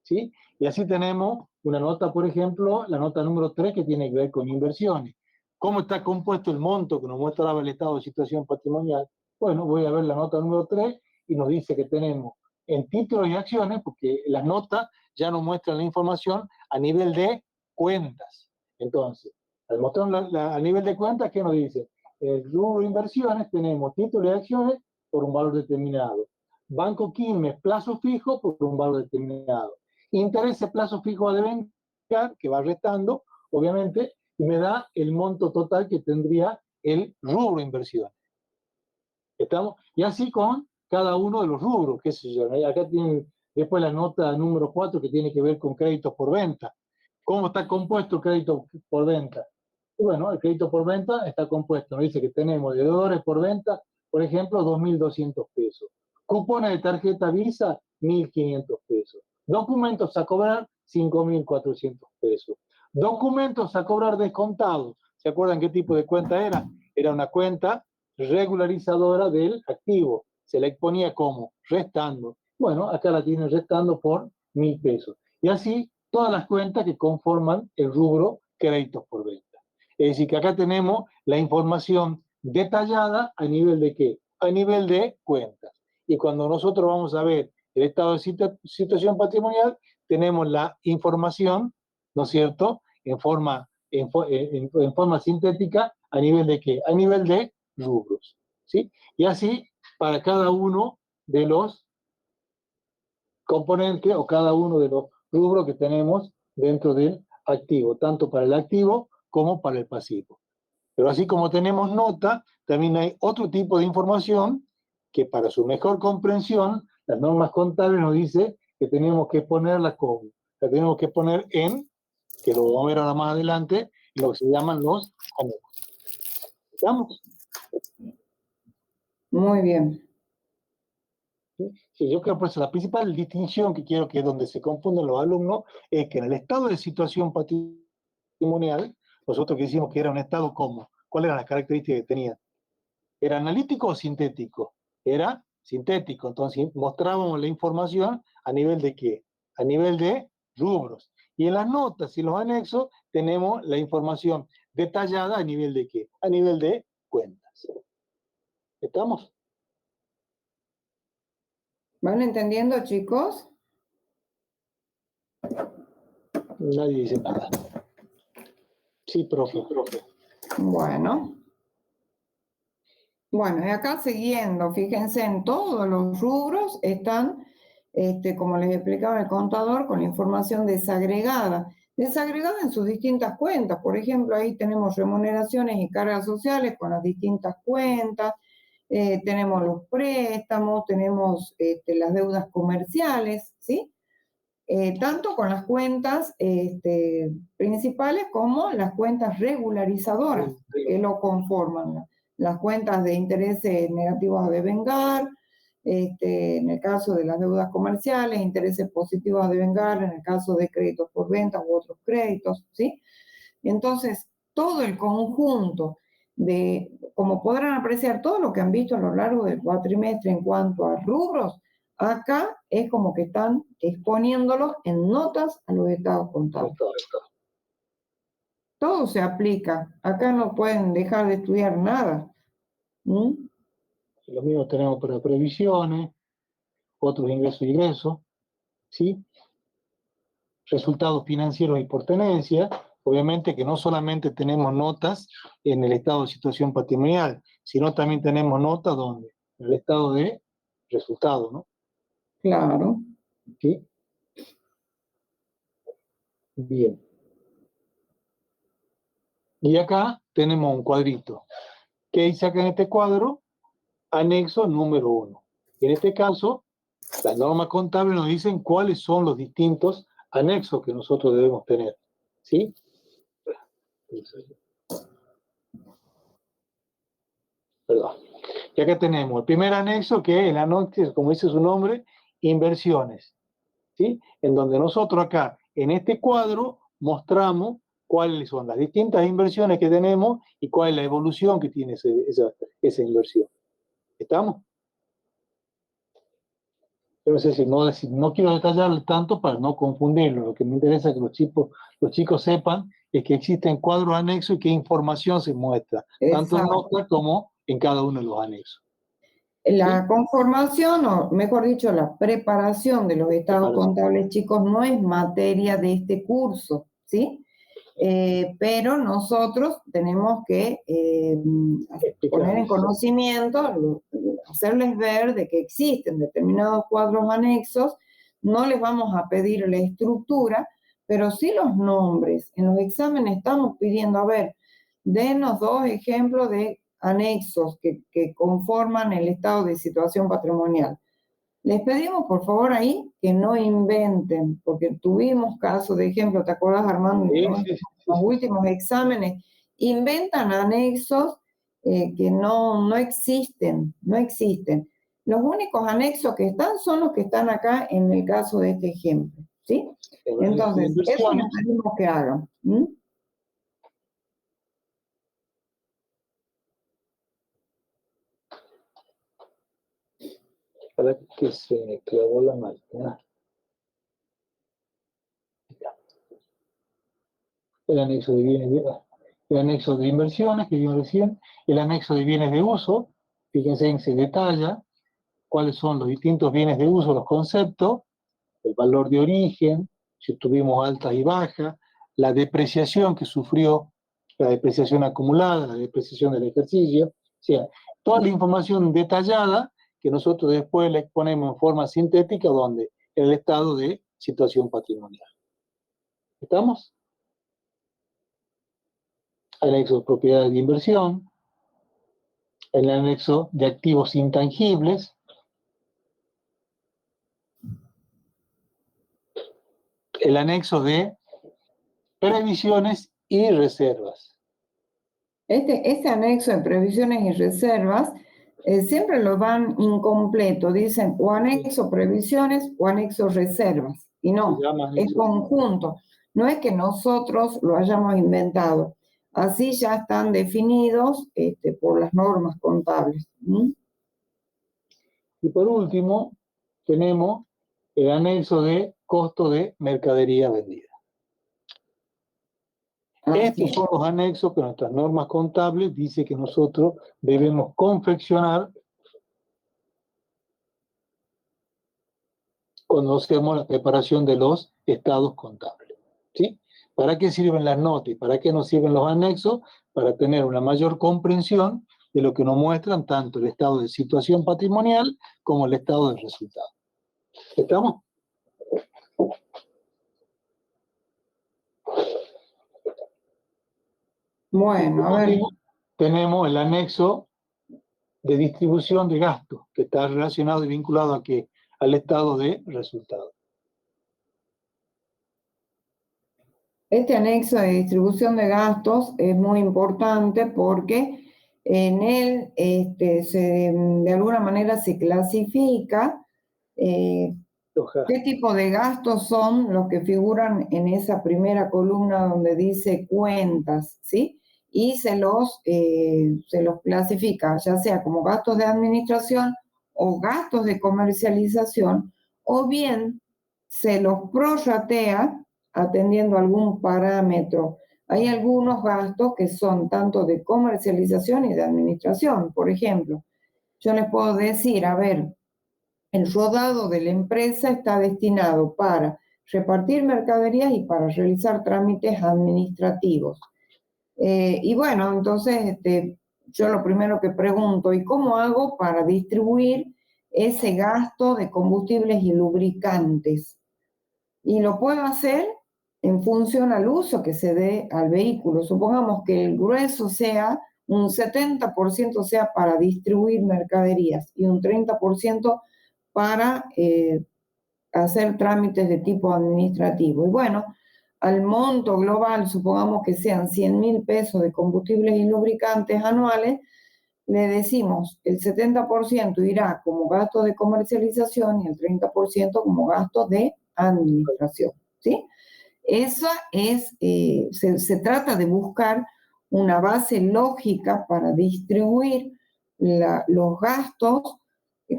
¿Sí? Y así tenemos una nota, por ejemplo, la nota número 3 que tiene que ver con inversiones. ¿Cómo está compuesto el monto que nos muestra el estado de situación patrimonial? Bueno, voy a ver la nota número 3 y nos dice que tenemos en títulos y acciones, porque las notas ya nos muestran la información a nivel de cuentas. Entonces, al mostrar a nivel de cuentas, ¿qué nos dice? El rubro de inversiones tenemos títulos y acciones por un valor determinado. Banco Quilmes, plazo fijo por un valor determinado. Intereses, plazo fijo a devengar, que va restando, obviamente, y me da el monto total que tendría el rubro inversión. ¿Estamos? Y así con cada uno de los rubros, qué sé yo. Acá tienen después la nota número 4 que tiene que ver con créditos por venta. ¿Cómo está compuesto el crédito por venta? Y bueno, el crédito por venta está compuesto, nos dice que tenemos deudores por venta, por ejemplo, 2.200 pesos. Cupones de tarjeta Visa, 1.500 pesos. Documentos a cobrar, 5.400 pesos. Documentos a cobrar descontados. ¿Se acuerdan qué tipo de cuenta era? Era una cuenta regularizadora del activo. Se la exponía como restando. Bueno, acá la tienen restando por 1.000 pesos. Y así todas las cuentas que conforman el rubro créditos por venta. Es decir, que acá tenemos la información detallada a nivel de ¿qué? A nivel de cuentas. Y cuando nosotros vamos a ver el estado de situación patrimonial, tenemos la información, ¿no es cierto?, en forma sintética, ¿a nivel de qué? A nivel de rubros. ¿Sí? Y así, para cada uno de los componentes o cada uno de los rubros que tenemos dentro del activo, tanto para el activo como para el pasivo. Pero así como tenemos nota, también hay otro tipo de información que para su mejor comprensión, las normas contables nos dice que tenemos que ponerla como, la tenemos que poner en, que lo vamos a ver ahora más adelante, lo que se llaman los anexos. ¿Estamos? Muy bien. Sí, yo creo que la principal distinción que quiero que es donde se confunden los alumnos es que en el estado de situación patrimonial, nosotros que decimos que era un estado como, ¿cuáles eran las características que tenía? ¿Era analítico o sintético? Era sintético, entonces mostrábamos la información a nivel de qué? A nivel de rubros. Y en las notas y los anexos tenemos la información detallada a nivel de qué? A nivel de cuentas. ¿Estamos? ¿Van entendiendo, chicos? Nadie dice nada. Sí, profe. Bueno. Bueno, y acá siguiendo, fíjense, en todos los rubros están, como les explicaba el contador, con la información desagregada. Desagregada en sus distintas cuentas. Por ejemplo, ahí tenemos remuneraciones y cargas sociales con las distintas cuentas. Tenemos los préstamos, tenemos las deudas comerciales, ¿sí? Tanto con las cuentas principales como las cuentas regularizadoras que lo conforman. Las cuentas de intereses negativos a devengar, en el caso de las deudas comerciales, intereses positivos a devengar, en el caso de créditos por ventas u otros créditos, ¿sí? Entonces, todo el conjunto de, como podrán apreciar, todo lo que han visto a lo largo del cuatrimestre en cuanto a rubros, acá es como que están exponiéndolos en notas a los estados contables. Todo se aplica. Acá no pueden dejar de estudiar nada. ¿Mm? Lo mismo tenemos para previsiones, otros ingresos y egresos, ¿sí? Resultados financieros y por tenencia. Obviamente que no solamente tenemos notas en el estado de situación patrimonial, sino también tenemos notas donde en el estado de resultados, ¿no? Claro. ¿Sí? Bien. Y acá tenemos un cuadrito. ¿Qué dice acá en este cuadro? Anexo número 1. En este caso, las normas contables nos dicen cuáles son los distintos anexos que nosotros debemos tener. ¿Sí? Perdón. Y acá tenemos el primer anexo, que es el anexo, como dice su nombre, inversiones. ¿Sí? En donde nosotros acá, en este cuadro, mostramos cuáles son las distintas inversiones que tenemos y cuál es la evolución que tiene esa inversión. ¿Estamos? Yo no sé si no quiero detallar tanto para no confundirlo. Lo que me interesa es que los chicos sepan es que existen cuadros anexos y qué información se muestra, tanto en Exacto. notas como en cada uno de los anexos. La ¿Sí? conformación, o mejor dicho, la preparación de los estados contables, chicos, no es materia de este curso, ¿sí? Pero nosotros tenemos que poner en conocimiento, hacerles ver de que existen determinados cuadros anexos, no les vamos a pedir la estructura, pero sí los nombres. En los exámenes estamos pidiendo, a ver, denos 2 ejemplos de anexos que conforman el estado de situación patrimonial. Les pedimos, por favor, ahí que no inventen, porque tuvimos casos de ejemplo, ¿te acuerdas, Armando? Sí. Los últimos exámenes inventan anexos que no existen, no existen. Los únicos anexos que están son los que están acá en el caso de este ejemplo, ¿sí? Entonces, eso les pedimos que hagan. ¿Mm? Para que se me clavó la máquina. El anexo de bienes el anexo de inversiones que vimos recién, el anexo de bienes de uso, fíjense en se detalla cuáles son los distintos bienes de uso, los conceptos, el valor de origen, si tuvimos altas y bajas, la depreciación que sufrió, la depreciación acumulada, la depreciación del ejercicio, o sea, toda la información detallada que nosotros después le exponemos en forma sintética, donde en el estado de situación patrimonial. ¿Estamos? Anexo de propiedades de inversión, el anexo de activos intangibles, el anexo de previsiones y reservas. Este anexo de previsiones y reservas siempre lo dan incompleto, dicen o anexo previsiones o anexo reservas, y no, es conjunto. No es que nosotros lo hayamos inventado, así ya están definidos por las normas contables. ¿Mm? Y por último, tenemos el anexo de costo de mercadería vendida. Estos son los anexos que nuestras normas contables dicen que nosotros debemos confeccionar cuando hacemos la preparación de los estados contables. ¿Sí? ¿Para qué sirven las notas y para qué nos sirven los anexos? Para tener una mayor comprensión de lo que nos muestran tanto el estado de situación patrimonial como el estado de resultado. ¿Estamos? Bueno, a ver. Tenemos el anexo de distribución de gastos, que está relacionado y vinculado a qué? Al estado de resultado. Este anexo de distribución de gastos es muy importante porque en él de alguna manera se clasifica qué tipo de gastos son los que figuran en esa primera columna donde dice cuentas, ¿sí? Y se los clasifica, ya sea como gastos de administración o gastos de comercialización, o bien se los prorratea atendiendo algún parámetro. Hay algunos gastos que son tanto de comercialización y de administración. Por ejemplo, yo les puedo decir, a ver, el rodado de la empresa está destinado para repartir mercaderías y para realizar trámites administrativos. Y bueno, entonces yo lo primero que pregunto, ¿y cómo hago para distribuir ese gasto de combustibles y lubricantes? Y lo puedo hacer en función al uso que se dé al vehículo. Supongamos que el grueso sea, un 70% sea para distribuir mercaderías y un 30% para hacer trámites de tipo administrativo. Y bueno, al monto global, supongamos que sean 100.000 pesos de combustibles y lubricantes anuales, le decimos el 70% irá como gasto de comercialización y el 30% como gasto de administración, ¿sí? Esa es, se trata de buscar una base lógica para distribuir los gastos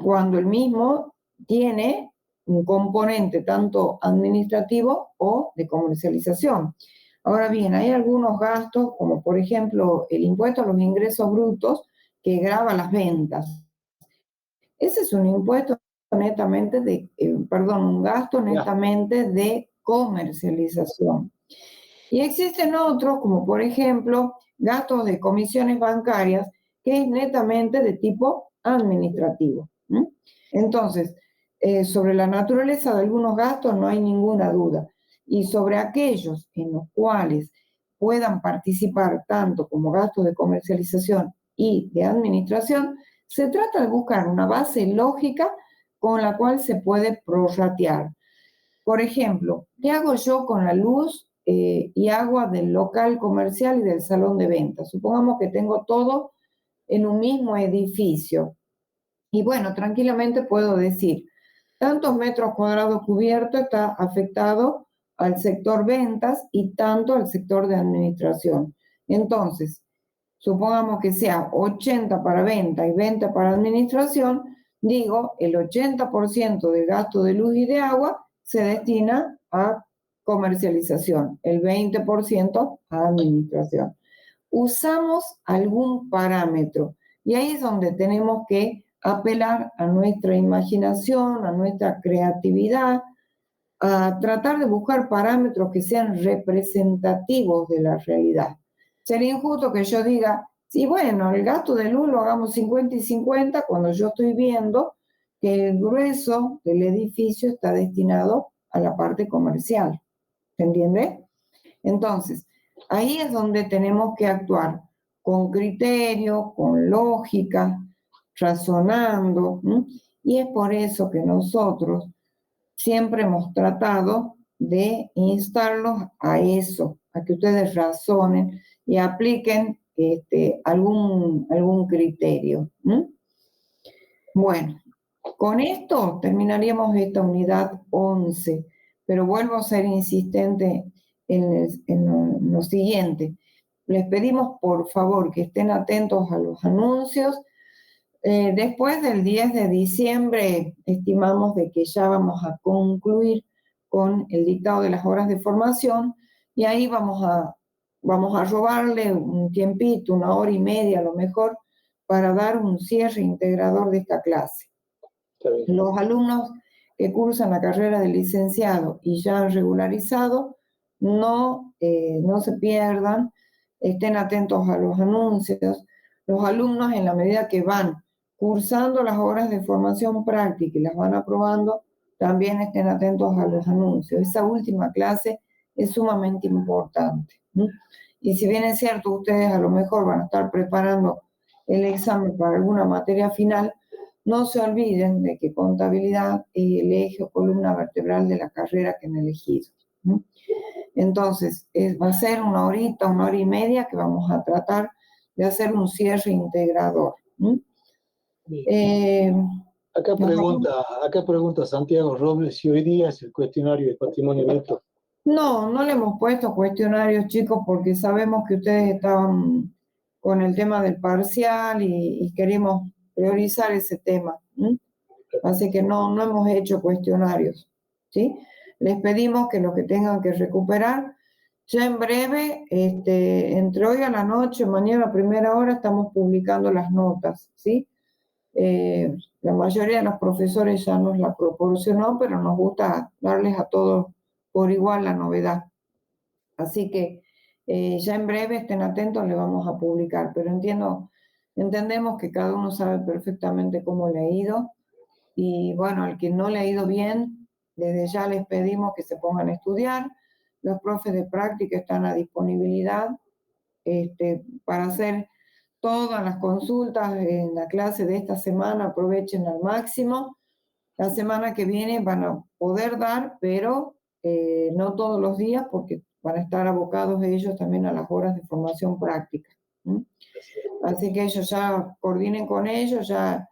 cuando el mismo tiene un componente tanto administrativo o de comercialización. Ahora bien, hay algunos gastos, como por ejemplo el impuesto a los ingresos brutos, que grava las ventas. Ese es un impuesto netamente un gasto netamente de comercialización. Y existen otros, como por ejemplo, gastos de comisiones bancarias, que es netamente de tipo administrativo. Entonces, sobre la naturaleza de algunos gastos no hay ninguna duda. Y sobre aquellos en los cuales puedan participar tanto como gastos de comercialización y de administración, se trata de buscar una base lógica con la cual se puede prorratear. Por ejemplo, ¿qué hago yo con la luz y agua del local comercial y del salón de ventas? Supongamos que tengo todo en un mismo edificio. Y bueno, tranquilamente puedo decir, tantos metros cuadrados cubiertos está afectado al sector ventas y tanto al sector de administración. Entonces, supongamos que sea 80 para venta y 20 para administración, digo, el 80% del gasto de luz y de agua se destina a comercialización, el 20% a administración. Usamos algún parámetro y ahí es donde tenemos que apelar a nuestra imaginación, a nuestra creatividad, a tratar de buscar parámetros que sean representativos de la realidad. Sería injusto que yo diga, sí, bueno, el gasto de luz lo hagamos 50 y 50 cuando yo estoy viendo que el grueso del edificio está destinado a la parte comercial. ¿Se entiende? Entonces, ahí es donde tenemos que actuar con criterio, con lógica, razonando, ¿m? Y es por eso que nosotros siempre hemos tratado de instarlos a eso, a que ustedes razonen y apliquen algún criterio. Bueno, con esto terminaríamos esta unidad 11, pero vuelvo a ser insistente en lo siguiente. Les pedimos por favor que estén atentos a los anuncios. Después del 10 de diciembre estimamos de que ya vamos a concluir con el dictado de las horas de formación y ahí vamos a robarle un tiempito, 1 hora y media a lo mejor, para dar un cierre integrador de esta clase. Los alumnos que cursan la carrera de licenciado y ya han regularizado, no se pierdan, estén atentos a los anuncios. los alumnos, en la medida que van cursando las horas de formación práctica y las van aprobando, también estén atentos a los anuncios. Esa última clase es sumamente importante. Y si bien es cierto, ustedes a lo mejor van a estar preparando el examen para alguna materia final, no se olviden de que contabilidad es el eje o columna vertebral de la carrera que han elegido. Entonces, va a ser una hora y media que vamos a tratar de hacer un cierre integrador. Acá pregunta Santiago Robles si hoy día es el cuestionario de patrimonio neto. No, no le hemos puesto cuestionarios, chicos, porque sabemos que ustedes estaban con el tema del parcial y queremos priorizar ese tema. Así que no hemos hecho cuestionarios, ¿sí? Les pedimos que lo que tengan que recuperar, ya en breve, entre hoy a la noche, mañana a primera hora, estamos publicando las notas, ¿sí? La mayoría de los profesores ya nos la proporcionó, pero nos gusta darles a todos por igual la novedad. Así que ya en breve, estén atentos, le vamos a publicar, pero entendemos que cada uno sabe perfectamente cómo le ha ido, y bueno, al que no le ha ido bien, desde ya les pedimos que se pongan a estudiar. Los profes de práctica están a disponibilidad para hacer todas las consultas en la clase de esta semana, aprovechen al máximo. La semana que viene van a poder dar, pero no todos los días, porque van a estar abocados ellos también a las horas de formación práctica. Así que ellos ya coordinen con ellos, ya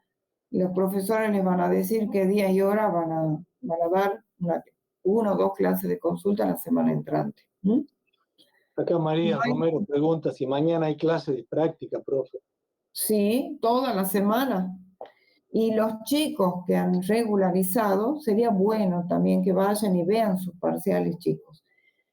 los profesores les van a decir qué día y hora van a dar una o dos clases de consulta la semana entrante. Acá María Romero pregunta si mañana hay clase de práctica, profe. Sí, toda la semana. Y los chicos que han regularizado, sería bueno también que vayan y vean sus parciales, chicos,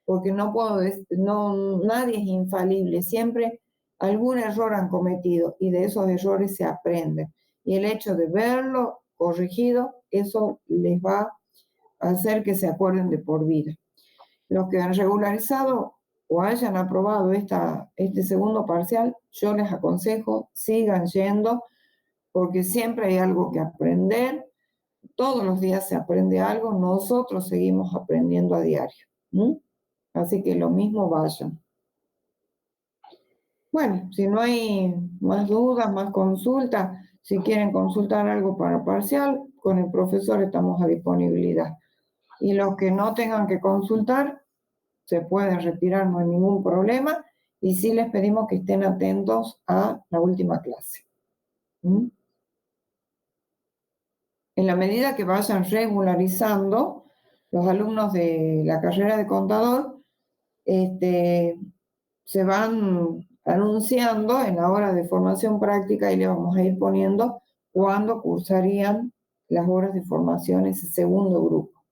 porque nadie es infalible, siempre algún error han cometido y de esos errores se aprende. Y el hecho de verlo corregido, eso les va a hacer que se acuerden de por vida. Los que han regularizado o hayan aprobado este segundo parcial, yo les aconsejo, sigan yendo, porque siempre hay algo que aprender, todos los días se aprende algo, nosotros seguimos aprendiendo a diario. Así que lo mismo vayan. Bueno, si no hay más dudas, más consultas, si quieren consultar algo para parcial, con el profesor estamos a disponibilidad. Y los que no tengan que consultar, se pueden retirar, no hay ningún problema, y sí les pedimos que estén atentos a la última clase. En la medida que vayan regularizando, los alumnos de la carrera de contador se van anunciando en la hora de formación práctica y le vamos a ir poniendo cuándo cursarían las horas de formación ese segundo grupo.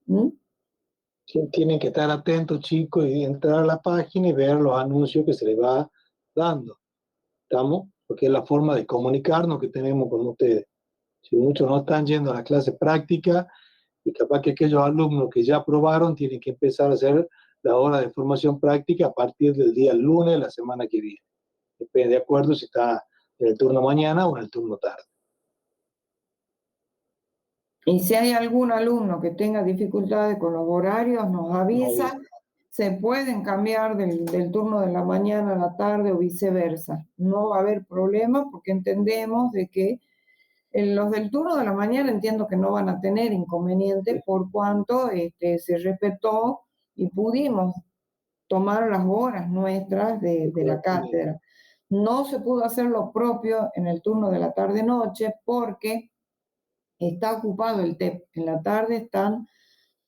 Tienen que estar atentos, chicos, y entrar a la página y ver los anuncios que se les va dando. ¿Estamos? Porque es la forma de comunicarnos que tenemos con ustedes. Si muchos no están yendo a la clase práctica, y capaz que aquellos alumnos que ya aprobaron tienen que empezar a hacer la hora de formación práctica a partir del día lunes de la semana que viene. Depende, de acuerdo si está en el turno mañana o en el turno tarde. Y si hay algún alumno que tenga dificultades con los horarios, nos avisa. Se pueden cambiar del turno de la mañana a la tarde o viceversa. No va a haber problema porque entendemos de que los del turno de la mañana entiendo que no van a tener inconveniente por cuanto se respetó y pudimos tomar las horas nuestras de la cátedra. No se pudo hacer lo propio en el turno de la tarde-noche porque está ocupado el TEP. En la tarde están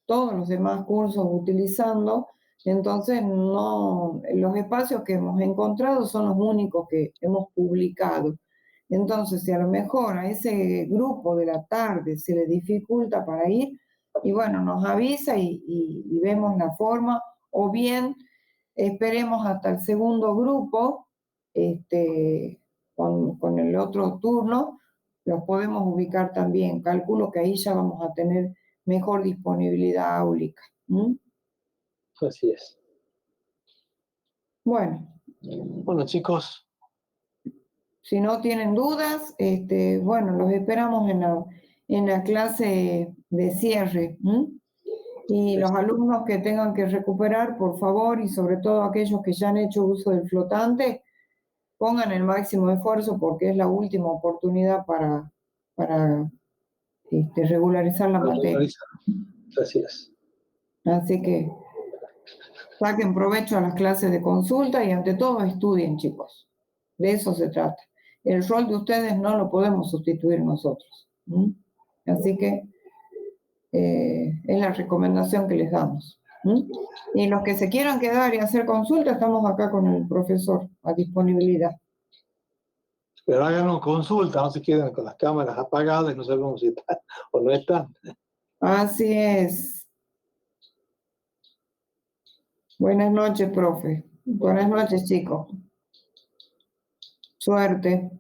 todos los demás cursos utilizando, entonces los espacios que hemos encontrado son los únicos que hemos publicado. Entonces, si a lo mejor a ese grupo de la tarde se le dificulta para ir, y bueno, nos avisa y vemos la forma, o bien esperemos hasta el segundo grupo, con el otro turno, los podemos ubicar también. Calculo que ahí ya vamos a tener mejor disponibilidad áulica. Así es. Bueno. Bueno, chicos, Si no tienen dudas, bueno, los esperamos en la clase de cierre. Y los alumnos que tengan que recuperar, por favor, y sobre todo aquellos que ya han hecho uso del flotante, pongan el máximo esfuerzo porque es la última oportunidad para regularizar la materia. Así es. Así que saquen provecho a las clases de consulta y ante todo estudien, chicos. De eso se trata. El rol de ustedes no lo podemos sustituir nosotros. Así que es la recomendación que les damos. Y los que se quieran quedar y hacer consulta, estamos acá con el profesor a disponibilidad. Pero háganos consulta, no se queden con las cámaras apagadas y no sabemos si están o no están. Así es. Buenas noches, profe. Buenas noches, chicos. Suerte.